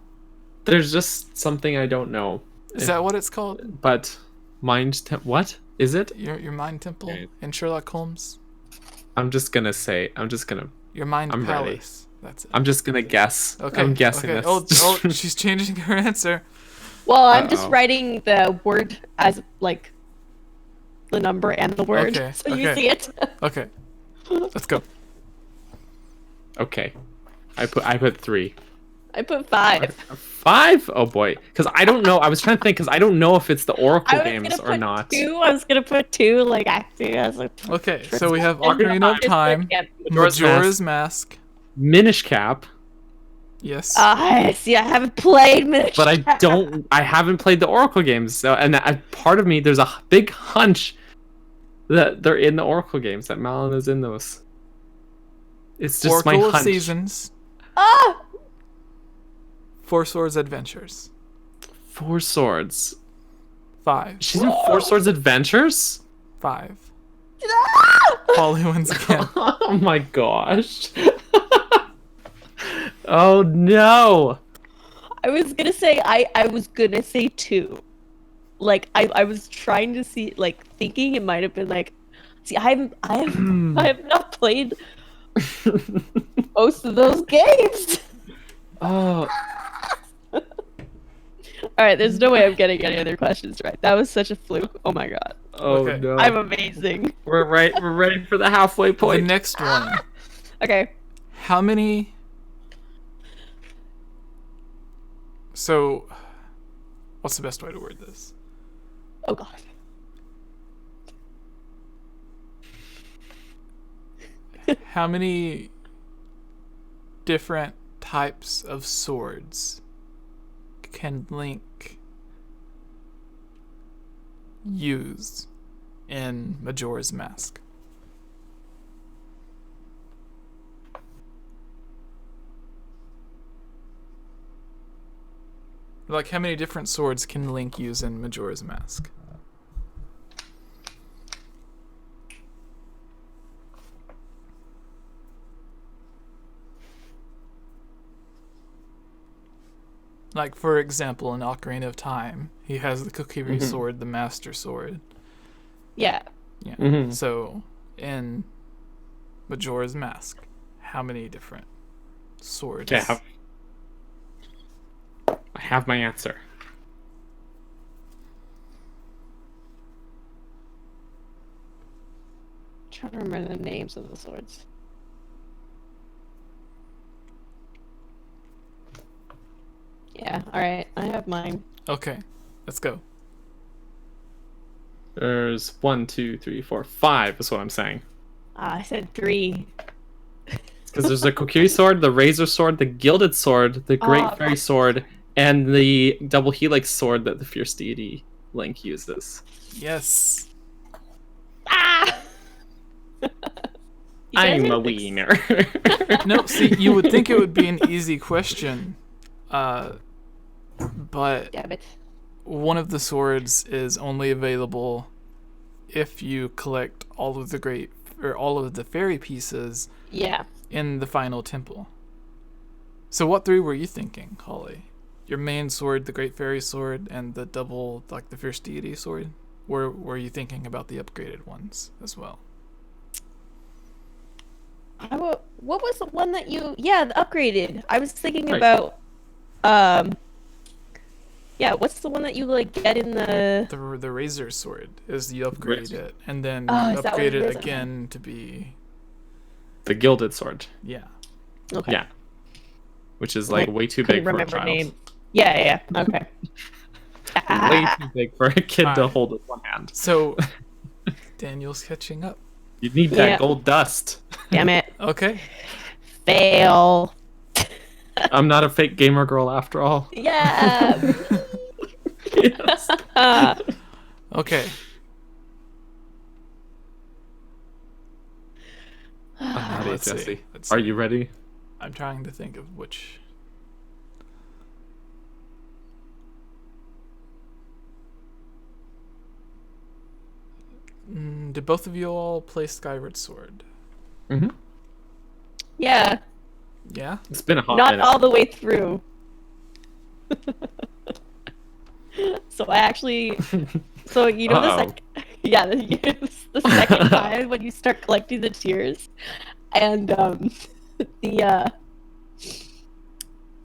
There's just something I don't know. Is that what it's called? But what is it? Your mind temple Okay. in Sherlock Holmes? I'm just gonna Your mind I'm ready. palace. That's it. I'm just gonna guess. Okay. I'm guessing okay. this. Oh, she's changing her answer. Well, I'm just Uh-oh. writing the word as like the number and the word, Okay, so you okay. see it. Okay. Let's go. Okay. I put 3. I put 5. 5? Oh boy. Because I don't know. I was trying to think because I don't know if it's the Oracle I was games gonna or put not. 2. I was gonna put 2, like acting as a. Okay, so we have And Ocarina of it's Time, like, Majora's Mask. Minish Cap, Yes. see, I haven't played Minish but I Cap. don't. I haven't played the Oracle games, so part of me there's a big hunch that they're in the Oracle games. That Malon is in those. It's just Oracle my of hunch. Seasons, Ah! Four Swords Adventures. 4 Swords. 5. She's in 4 Swords Adventures. 5. Ah! Holly wins again. Oh my gosh. Oh no. I was gonna say I was gonna say 2. Like I was trying to see, like thinking it might have been like, see I have not played most of those games. Oh. All right, there's no way I'm getting any other questions right. That was such a fluke. Oh my god, Oh Okay. no. I'm amazing. We're ready for the halfway The point. next one. Okay. How many? So, what's the best way to word this? Oh god. How many different types of swords can Link use in Majora's Mask? Like, how many different swords can Link use in Majora's Mask? Like, for example, in Ocarina of Time, he has the Kokiri sword, the Master Sword. Yeah. Yeah. So, in Majora's Mask, how many different swords? Yeah, I have my answer. Trying to remember the names of the swords. Yeah, alright. I have mine. Okay, let's go. There's 1, 2, 3, 4, 5 is what I'm saying. I said 3. Because there's the Kokiri sword, the Razor sword, the Gilded sword, the Great Fairy sword, and the double helix sword that the Fierce Deity Link uses. Yes. Ah! I'm a wiener. No, see, you would think it would be an easy question, but Damn it. one of the swords is only available if you collect all of the fairy pieces Yeah. in the final temple. So what 3 were you thinking, Holly? Your main sword, the Great Fairy sword, and the double, like the Fierce Deity sword? Were you thinking about the upgraded ones as well? What was the one that you... Yeah, the upgraded. I was thinking Right. about... Yeah, what's the one that you, like, get in the... The Razor sword is you upgrade Razor. it, and then Oh, you is that what upgrade it it is? again to be... The Gilded sword. Yeah. Okay. Yeah. Which is like way too Couldn't big for a remember child. name. Yeah. Okay. Way too big for a kid to Alright. hold with one hand. So, Daniel's catching up. You need that Yeah. gold dust. Damn it. Okay. Fail. I'm not a fake gamer girl after all. Yeah. Yes. Okay. Alrighty, Let's see. Jesse. Let's Are see. you ready? I'm trying to think of which... Did both of you all play Skyward Sword? Mm-hmm. Yeah. Yeah? It's been a hot Not minute. all the way through. So I actually... So, you know, yeah, the second time when you start collecting the tears, and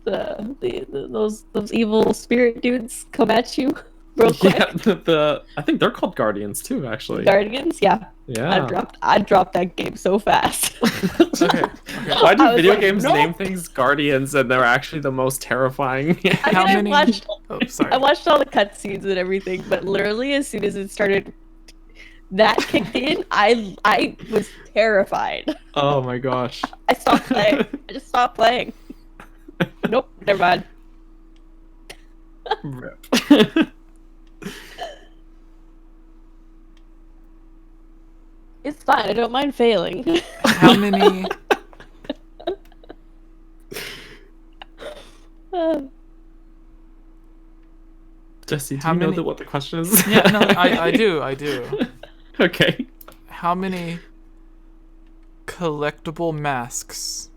those evil spirit dudes come at you real quick. Yeah, I think they're called Guardians too, actually. Guardians, yeah. Yeah. I dropped that game so fast. Okay. Why I do was video like, games nope. name things Guardians and they're actually the most terrifying? How I many? watched Oh, sorry. I watched all the cutscenes and everything, but literally as soon as it started, that kicked in, I was terrified. Oh my gosh. I stopped playing. I just stopped playing. Nope, never mind. Rip. It's fine. I don't mind failing. How many? Jesse, do How you know many- what the question is? Yeah, no, I do. Okay. How many collectible masks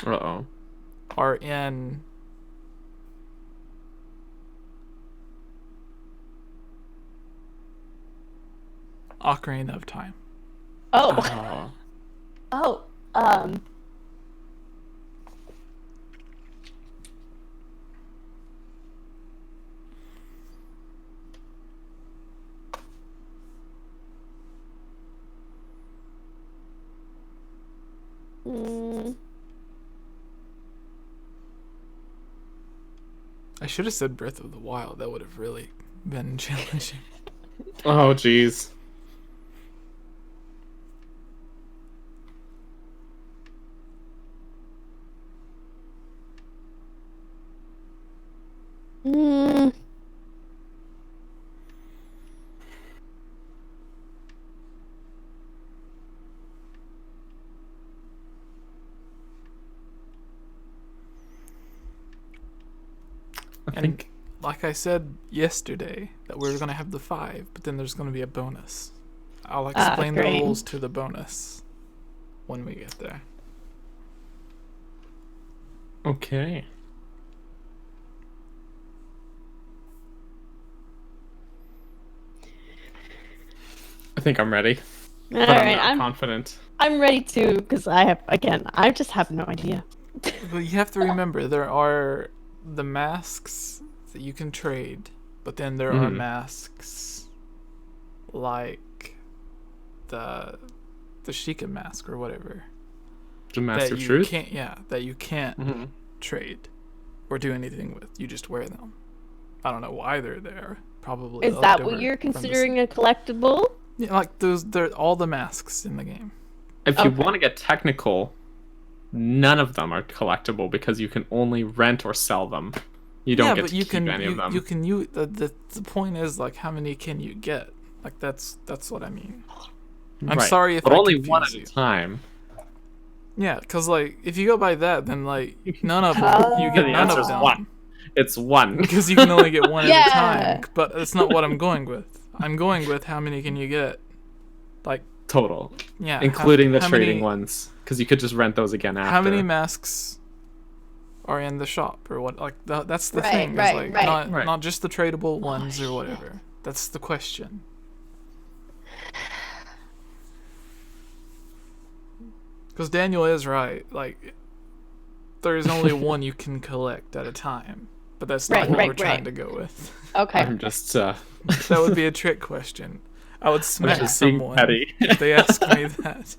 Uh-oh. are in Ocarina of Time? Oh. Oh. Oh. Mm, I should have said Breath of the Wild. That would have really been challenging. Oh, jeez. mm, I And think like I said yesterday, that we were going to have the 5, but then there's going to be a bonus. I'll explain the great. rules to the bonus when we get there. okay. I think I'm ready, all but right, I'm not confident. I'm ready too because I just have no idea. But you have to remember, there are the masks that you can trade, but then there are masks like the Sheikah mask or whatever The Mask that of you Truth. can't that you can't trade or do anything with. You just wear them. I don't know why they're there. Probably Is left that what over you're from the- considering a collectible? Yeah, like they're all the masks in the game. If you Okay. want to get technical, none of them are collectible because you can only rent or sell them. You don't Yeah, get but to you keep can any of them. you can use the point is like how many can you get? Like that's what I mean. I'm Right. sorry if but I only one at confuse a you. time. Yeah, because like if you go by that, then like none of them you Oh. get The none answer of is them one. It's one. because you can only get one at a Yeah. time. But that's not what I'm going with. I'm going with how many can you get? Like Total, yeah, including the how trading many, ones, because you could just rent those again after. How many masks are in the shop or what? Like that's the Right, thing. Is right, like right. Right. not just the tradable ones or whatever. That's the question. Because Daniel is right. Like, there is only one you can collect at a time. But that's not Right, what right, we're trying right. to go with. Okay. I'm just That would be a trick question. I would smack just being someone petty. if they ask me that.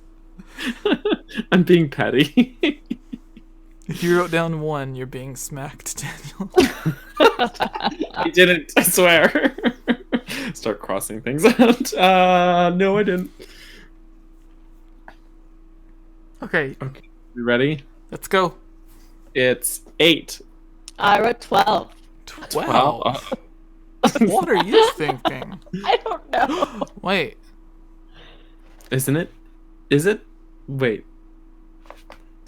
I'm being petty. If you wrote down 1, you're being smacked, Daniel. I didn't, I swear. Start crossing things out. No, I didn't. Okay, Okay, you ready? let's go. It's 8. I wrote 12. 12. What are you thinking? I don't know. Wait, Isn't it? Is it? Wait.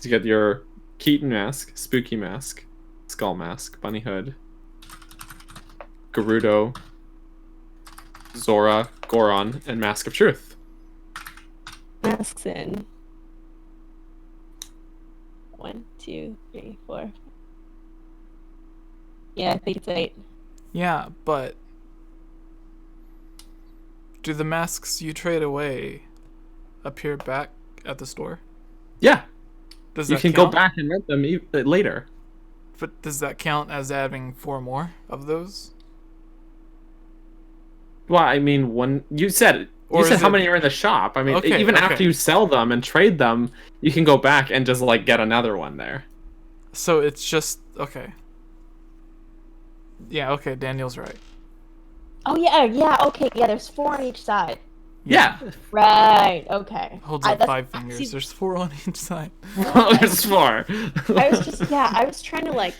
You got your Keaton mask, Spooky mask, Skull mask, Bunny hood, Gerudo, Zora, Goron, and Mask of Truth. Masks in. 1, 2, 3, 4. Yeah, I think it's 8. yeah, but do the masks you trade away appear back at the store? Yeah, Does you that can count? go back and rent them later. But does that count as having 4 more of those? Well, I mean, when you said it, Or you said is how it- many are in the shop. I mean, Okay, even okay. after you sell them and trade them, you can go back and just like get another one there. So it's just okay. Yeah, okay, Daniel's right. Oh, yeah, okay. Yeah, there's 4 on each side. Yeah, Right, okay. Holds up that's- 5 fingers. see, There's 4 on each side. there's 4. I was trying to, like,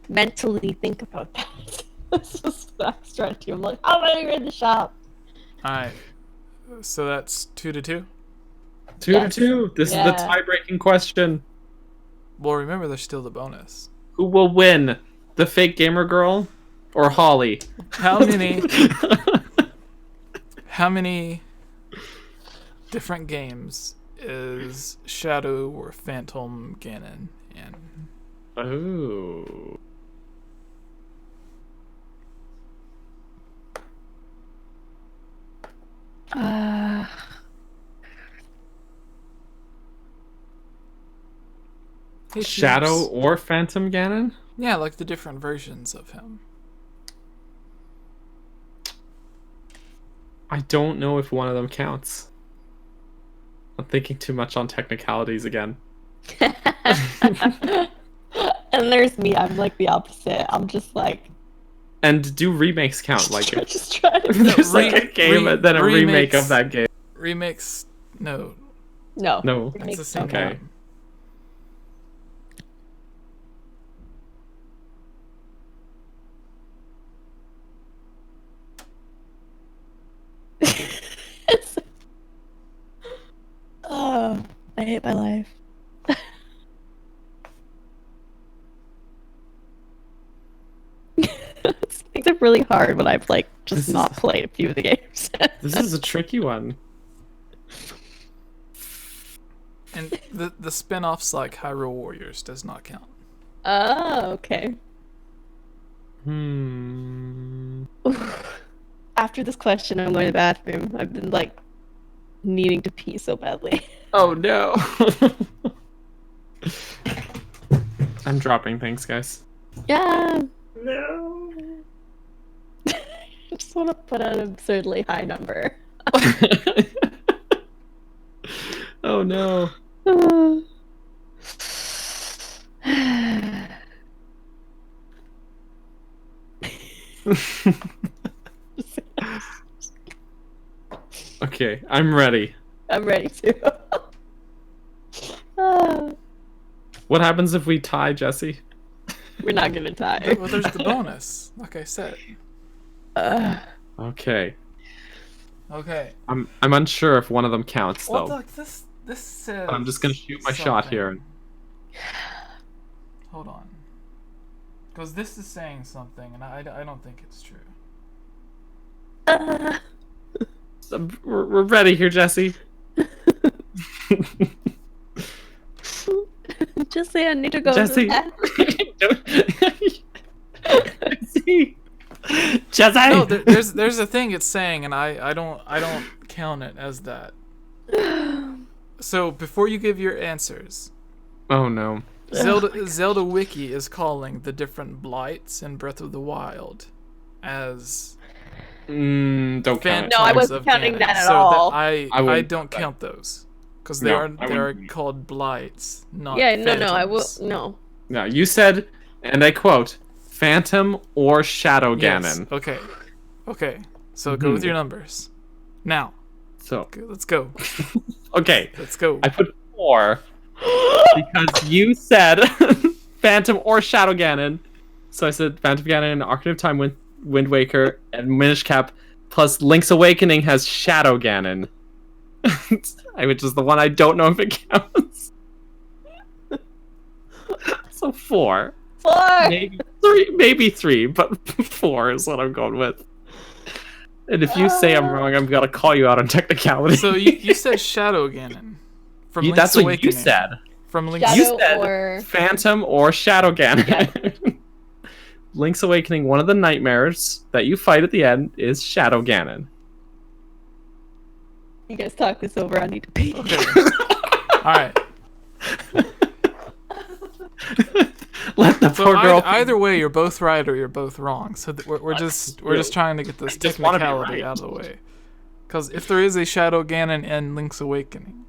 mentally think about that. This is what I was trying to do. I'm like, how many are in the shop? Alright. So that's 2 to 2. 2 Yes. to 2. This is the Yeah. tie-breaking question. Well, remember, there's still the bonus. Who will win, the fake gamer girl or Holly? How many? How many different games is Shadow or Phantom Ganon in? Oh. Hey, Shadow Cubes. or Phantom Ganon? Yeah, like the different versions of him. I don't know if one of them counts. I'm thinking too much on technicalities again. And there's me. I'm like the opposite. I'm just like. And do remakes count? Like just trying to. there's like a game and then a remake of that game. Remakes, no. No. No. It's the same Okay. game. Oh, I hate my life. It makes it really hard when I've like just not played a few of the games. This is a tricky one. And the spin-offs like Hyrule Warriors does not count. Oh, okay. After this question, I'm going to the bathroom. I've been like needing to pee so badly. Oh no. I'm dropping things, guys. Yeah. No. I just want to put an absurdly high number. Oh no. Okay, I'm ready. I'm ready to. What happens if we tie, Jesse? We're not gonna tie. Well, there's the bonus, like I said. Okay. Okay. I'm unsure if one of them counts Well, though. look, this says. But I'm just gonna shoot my shot something. here. Hold on. Because this is saying something, and I don't think it's true. So we're ready here, Jesse. Just say I need to go. Jesse. To the Jesse. Jesse. No, there's a thing it's saying, and I don't count it as that. So before you give your answers, Oh no. Zelda Wiki is calling the different blights in Breath of the Wild as Don't count it. No, I phantoms wasn't of counting Ganon. that at so all. I wouldn't don't count that. count those because No, they I are wouldn't. called blights, not Yeah, no, I will. phantoms. No. No, you said, and I quote, Phantom or Shadow Yes. Ganon. Okay. So go with your numbers. Now, So, let's go. okay. Let's go. I put 4 because you said Phantom or Shadow Ganon. So I said Phantom Ganon, Ocarina of Time, Wind Waker, and Minish Cap, plus Link's Awakening has Shadow Ganon. Which is the one I don't know if it counts. So 4. 4. Maybe 3, but 4 is what I'm going with. And if you say I'm wrong, I'm gonna call you out on technicality. So you said Shadow Ganon from Link's That's what Awakening. you said. From Link's Shadow You said or- Phantom or Shadow Ganon. Link's Awakening, one of the nightmares that you fight at the end is Shadow Ganon. You guys talk this over. I need to pee. Okay. All right. Let the So poor girl. either way, you're both right or you're both wrong. So we're just trying to get this I just wanna be technicality right. out of the way. Because if there is a Shadow Ganon in Link's Awakening,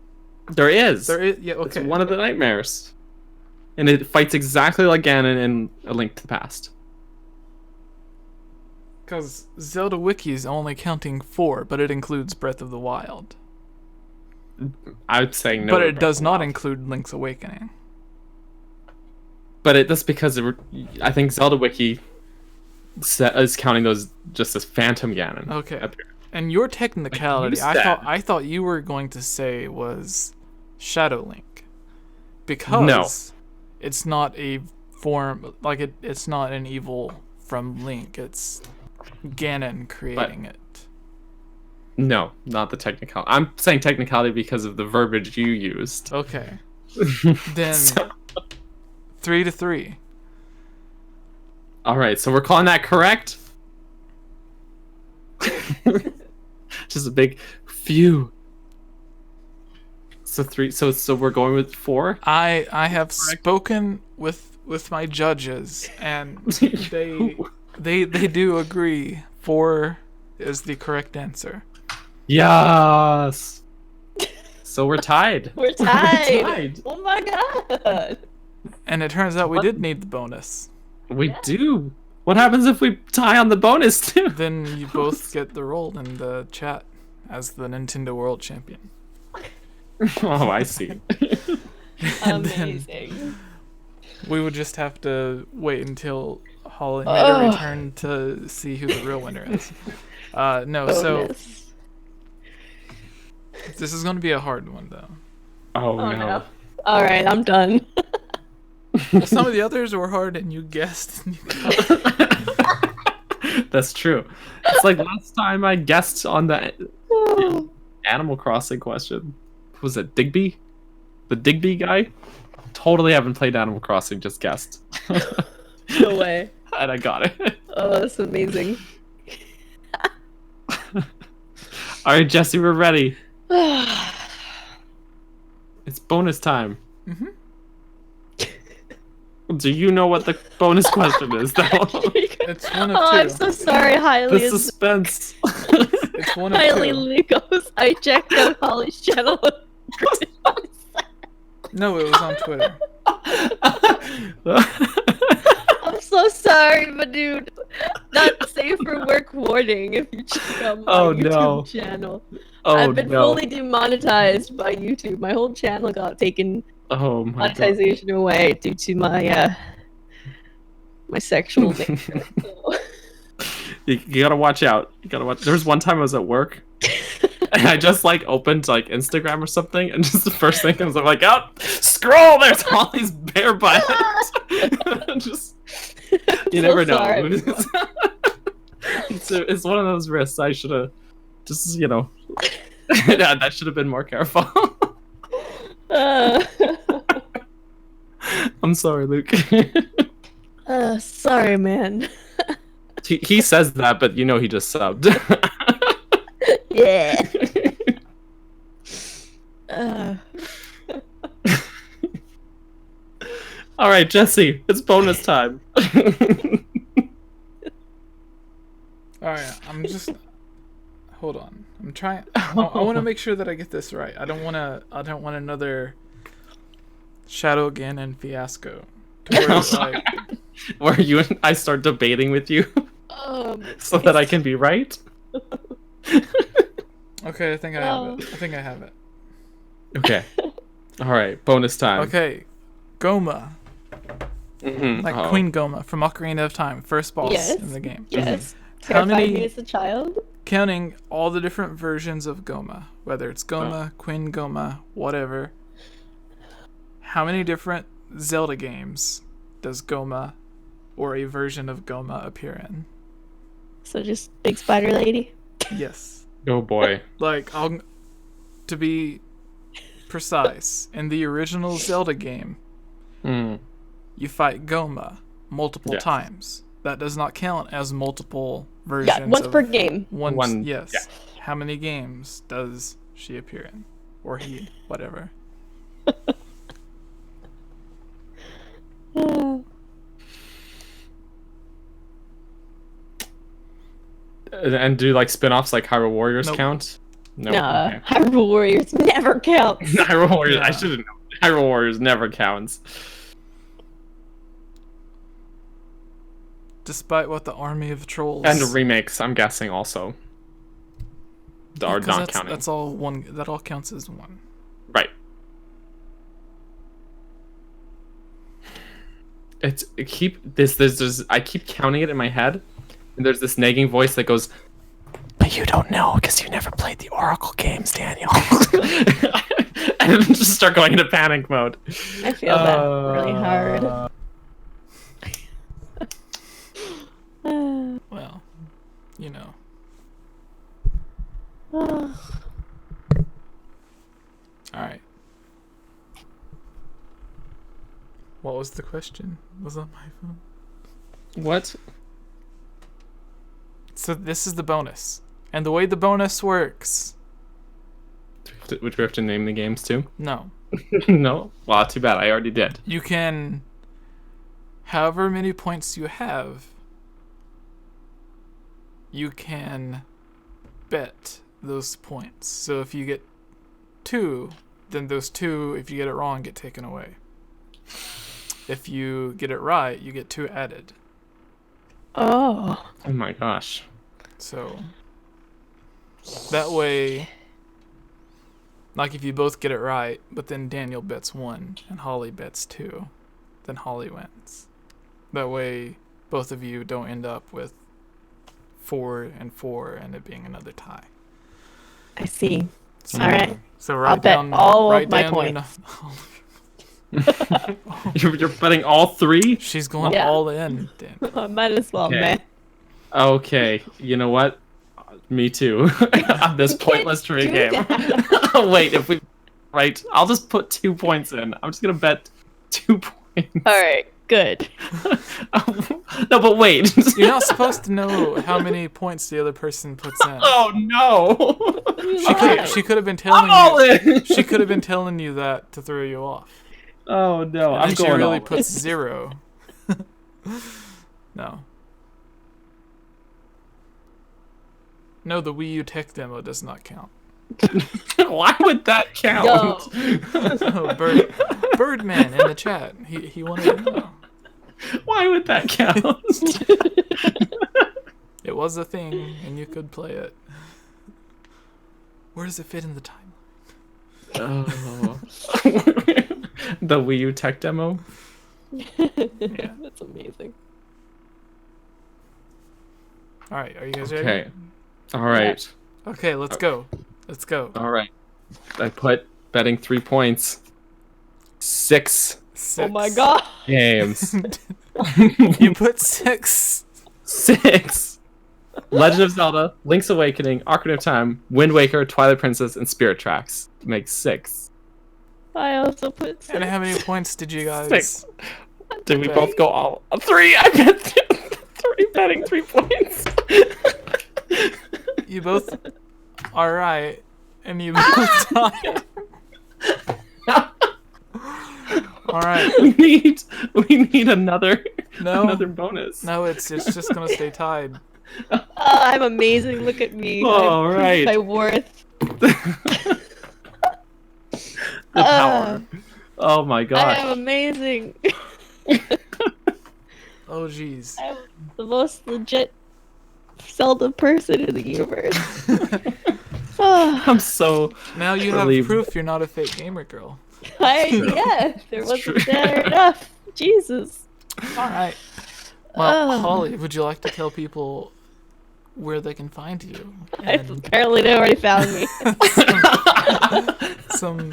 There is. yeah, okay. It's one of the nightmares. And it fights exactly like Ganon in A Link to the Past. Because Zelda Wiki is only counting 4, but it includes Breath of the Wild. I would say no. but to it Breath does of the not Wild. include Link's Awakening. But that's because I think Zelda Wiki is counting those just as Phantom Ganon. Okay. up here. And your technicality, said. I thought you were going to say was Shadow Link. Because it's not a form, like it's not an evil from Link, it's Ganon creating it. No, not the technicality. I'm saying technicality because of the verbiage you used. Okay. Then So- 3-3. all right, so we're calling that correct. Just a big phew. So 3. So we're going with 4. I have spoken with my judges, and they do agree 4 is the correct answer. Yes. So we're tied. We're tied. Oh my god. And it turns out we did need the bonus. We do. What happens if we tie on the bonus too? Then you both get the role in the chat as the Nintendo World Champion. Oh, I see. And then Amazing. we would just have to wait until Holly made a return to see who the real winner is. No, so Bonus. this is going to be a hard one, though. Oh, Oh no. no. All right, I'm done. Well, some of the others were hard, and you guessed. That's true. It's like last time I guessed on the Animal Crossing question. Was it Digby? The Digby guy? Totally haven't played Animal Crossing, just guessed. No way. And I got it. Oh, that's amazing. Alright, Jesse, we're ready. It's bonus time. Mm-hmm. Do you know what the bonus question is, though? It's one of two. Oh, I'm so sorry, The Hylian. suspense. It's one of two. Hylian goes, I checked out Holly's channel. No, it was on Twitter. I'm so sorry, but dude, not safe for work warning if you check out my Oh, YouTube no. channel. Oh, I've been no. fully demonetized by YouTube. My whole channel got taken Oh, my God. monetization away due to my my sexual nature. You gotta watch out. You gotta watch. There was one time I was at work, and I just like opened like Instagram or something, and just the first thing comes up like, oh, scroll. There's all these bare butts. Just you never know. sorry. It's one of those risks. I should have just yeah, that should have been more careful. I'm sorry, Luke. Sorry, man. He says that, but he just subbed. Yeah. All right, Jesse, it's bonus time. Alright, I'm just... Hold on. I'm trying... I want to make sure that I get this right. I don't want another Shadow again and fiasco. To where it's like... Where you and I start debating with you so that I can be right. Okay, I think I have it. I think I have it. Okay. All right, bonus time. Okay. Goma. Mhm. Like Oh. Queen Goma from Ocarina of Time. First boss Yes. in the game. Yes. How Terrified many- me as a child? Counting all the different versions of Goma. Whether it's Goma, Queen Goma, whatever. How many different Zelda games does Goma or a version of Goma appear in? So just big spider lady. Yes. Oh boy. Like, to be precise, in the original Zelda game, Mm. you fight Goma multiple Yes. times. That does not count as multiple versions. Yeah, once of per game. One, yes. yeah. How many games does she appear in? Or he, whatever. And do like spin-offs like Hyrule Warriors Nope. count? No. Nah, Okay. Hyrule Warriors never counts. Hyrule Warriors. I Yeah. should have known. Hyrule Warriors never counts. Despite what the army of trolls... And the remakes, I'm guessing also. Are Because not that's, counting. That's all one. That all counts as one. Right. I keep counting it in my head, and there's this nagging voice that goes, "But you don't know because you never played the Oracle games, Daniel." And I just start going into panic mode. I feel that really hard. Well, you know. Alright. What was the question? Was that my phone? What? So this is the bonus. And the way the bonus works... Would we have to name the games too? No. No? Well, too bad. I already did. You can... However many points you have, you can bet those points. So if you get 2, then those 2, if you get it wrong, get taken away. If you get it right, you get 2 added. Oh. Oh my gosh. So that way, like if you both get it right, but then Daniel bets 1 and Holly bets 2, then Holly wins. That way, both of you don't end up with 4 and 4 and it being another tie. I see. So, All right. So I'll write bet down all write of my down points. You're betting all 3? She's going Yeah. all in. Dan. I might as well, Okay. man. Okay, you know what? Me too. On this pointless trivia do game. Wait, if we right, I'll just put 2 points in. I'm just gonna bet 2 points. All right. Good. No, but wait. You're not supposed to know how many points the other person puts in. Oh no. She could have been I'm telling all you. in. She could have been telling you that to throw you off. Oh no, And I'm then she going really all puts 0. No. No, the Wii U tech demo does not count. in. Why would that count? Oh, Birdman in the chat. He wanted to know. Why would that count? It was a thing, and you could play it. Where does it fit in the timeline? Oh. The Wii U tech demo? Yeah. That's amazing. All right, are you guys ready? Okay. Alright. Okay, let's go. Let's go. Alright. I put betting 3 points. 6 6. Oh my god. games. You put 6. 6. Legend of Zelda, Link's Awakening, Ocarina of Time, Wind Waker, Twilight Princess, and Spirit Tracks. Makes 6. I also put 6. And how many points did you guys? 6. Did we Okay. both go all 3? I bet 3 betting 3 points. You both are right, and you both tied. All right. we need another No. bonus. No, it's just gonna stay tied. Oh, I'm amazing. Look at me. All I've proved right. my worth. The power. Oh my I gosh. am amazing. Oh jeez. I'm the most legit Zelda person in the universe. Oh, I'm so Now you have relieved. proof you're not a fake gamer girl. yeah, there It's wasn't true. there enough. Jesus. All right. Well, Oh. Holly, would you like to tell people where they can find you? Apparently they already found me. some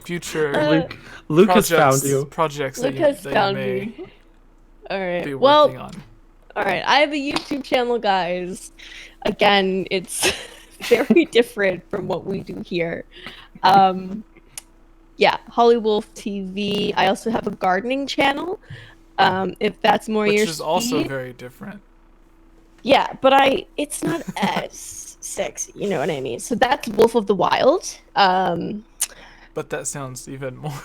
future Luke has projects, found you. projects that Lucas you found may me. Alright. be Well, working on. alright. I have a YouTube channel, guys. Again, it's very different from what we do here. Yeah, Holly Wolf TV. I also have a gardening channel. If that's more Which your is also speed. very different. Yeah, but it's not as sexy, you know what I mean? So that's Wolf of the Wild. But that sounds even more.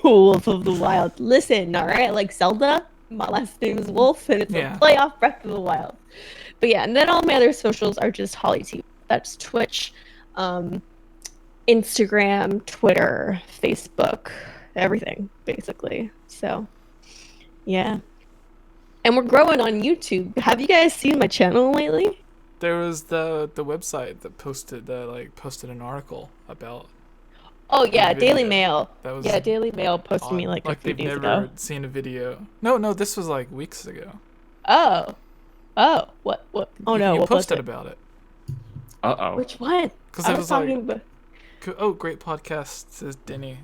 Wolf of the Wild. Listen, alright, like Zelda, my last name is Wolf, and it's Yeah. a play off Breath of the Wild. But yeah, and then all my other socials are just Holly TV. That's Twitch, Instagram, Twitter, Facebook, everything, basically. So, yeah. And we're growing on YouTube. Have you guys seen my channel lately? There was the website that posted an article about Oh yeah, video. Daily Mail. that was Yeah, Daily Mail posted me on- like a few they've days never ago. seen a video. No, this was like weeks ago. Oh, what? Oh no, You what was posted it? about it. Uh-oh. Which one? 'Cause I it was was talking like- about. Oh, great podcast, says Denny.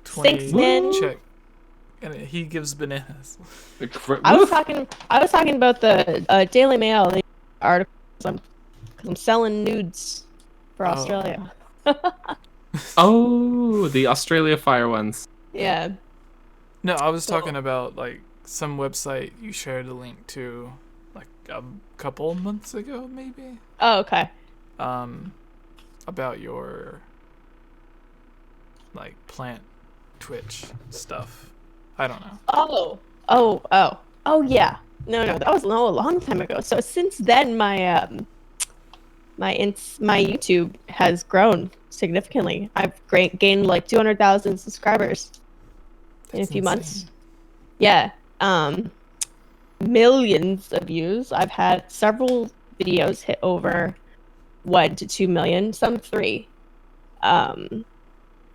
Thanks, man. Check. And he gives bananas. I was talking about the Daily Mail the article. Because I'm selling nudes for Oh. Australia. Oh, the Australia Fire ones. Yeah. No, I was talking about like some website you shared a link to like a couple months ago, maybe. Oh, okay. About your like plant Twitch stuff. I don't know. Oh, yeah. No, that was a long time ago. So since then, my my YouTube has grown significantly. I've gained like 200,000 subscribers in a few months. Yeah. Millions of views. I've had several videos hit over 1 to 2 million, some 3,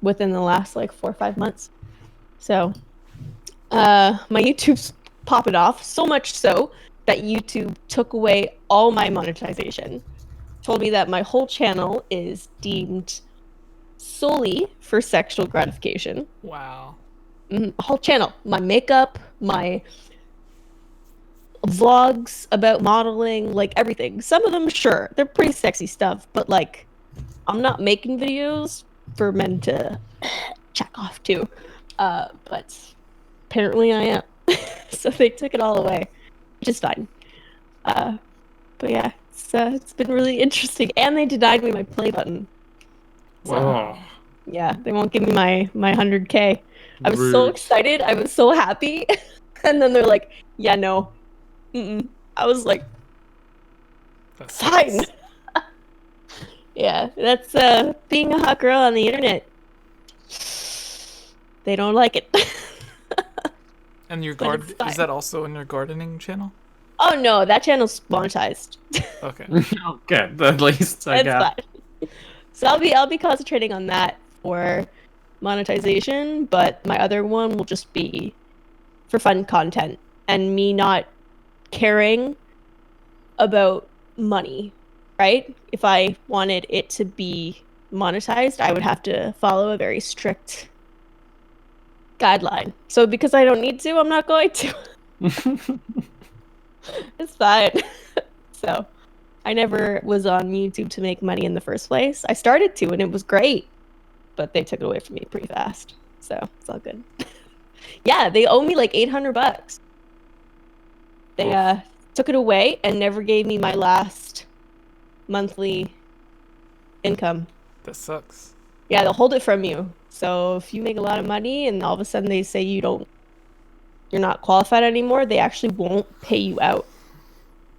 within the last like 4 or 5 months. So, my YouTube's popping off, so much so that YouTube took away all my monetization. Told me that my whole channel is deemed solely for sexual gratification. Wow. Whole channel. My makeup, my vlogs about modeling, like everything. Some of them, sure, they're pretty sexy stuff, but like, I'm not making videos for men to check off to. But apparently I am. So they took it all away, which is fine. But yeah, it's been really interesting. And they denied me my play button. Wow. Yeah, they won't give me my 100K. I was so excited. I was so happy. And then they're like, yeah, no. I was like, fine. Yeah, that's being a hot girl on the internet. They don't like it. And your is that also in your gardening channel? Oh no, that channel's monetized. Okay. Okay, at least I got. Fine. So I'll be concentrating on that for monetization, but my other one will just be for fun content and me not caring about money, right? If I wanted it to be monetized, I would have to follow a very strict guideline. So because I don't need to, I'm not going to. It's fine. So I never was on YouTube to make money in the first place. I started to and it was great, but they took it away from me pretty fast. So it's all good. Yeah, they owe me like $800. They took it away and never gave me my last monthly income. That sucks. Yeah, they'll hold it from you. So if you make a lot of money and all of a sudden they say you're not qualified anymore, they actually won't pay you out.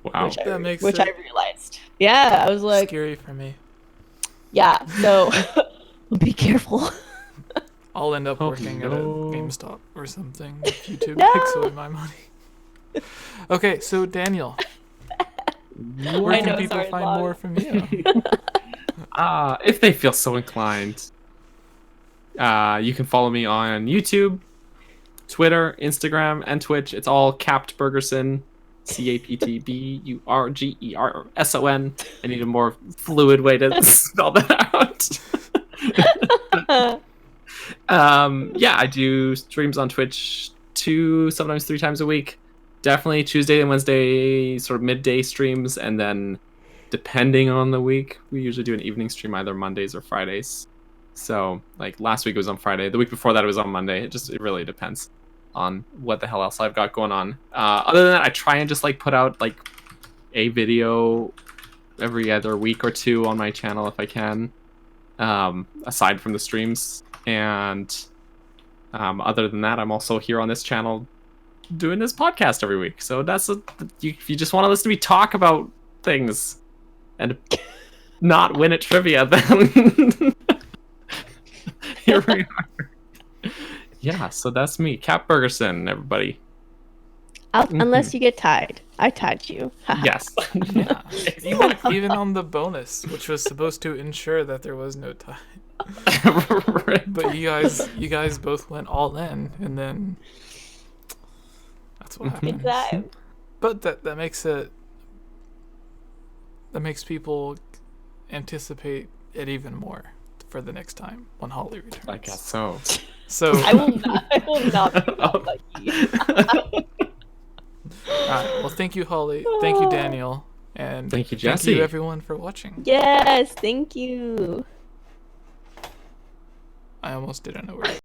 Wow. Which I realized. Yeah, I was like, scary for me. Yeah, so be careful. I'll end up working at a GameStop or something if YouTube No! takes away my money. Okay, so Daniel, where can people find more from you? If they feel so inclined, you can follow me on YouTube, Twitter, Instagram, and Twitch. It's all Capt Bergerson, CAPTBURGERSON. I need a more fluid way to spell that out. Yeah, I do streams on Twitch 2, sometimes 3 times a week. Definitely Tuesday and Wednesday, sort of midday streams, and then depending on the week, we usually do an evening stream either Mondays or Fridays. So, like last week it was on Friday. The week before that it was on Monday. It really depends on what the hell else I've got going on. Other than that, I try and just like put out like a video every other week or 2 on my channel if I can, aside from the streams. And other than that, I'm also here on this channel doing this podcast every week. So that's if you just want to listen to me talk about things and not win at trivia, then here we are. Yeah, so that's me, Cap Bergerson, everybody. Unless you get tied. I tied you. Yes. Yeah. Even on the bonus, which was supposed to ensure that there was no tie. Right. But you guys both went all in, and then that's what happened. Exactly. But that makes people anticipate it even more for the next time when Holly returns. I guess so. So I will not be lucky. Alright, well thank you, Holly. Thank you, Daniel. And thank you, Jesse. Thank you everyone for watching. Yes, thank you. I almost didn't know where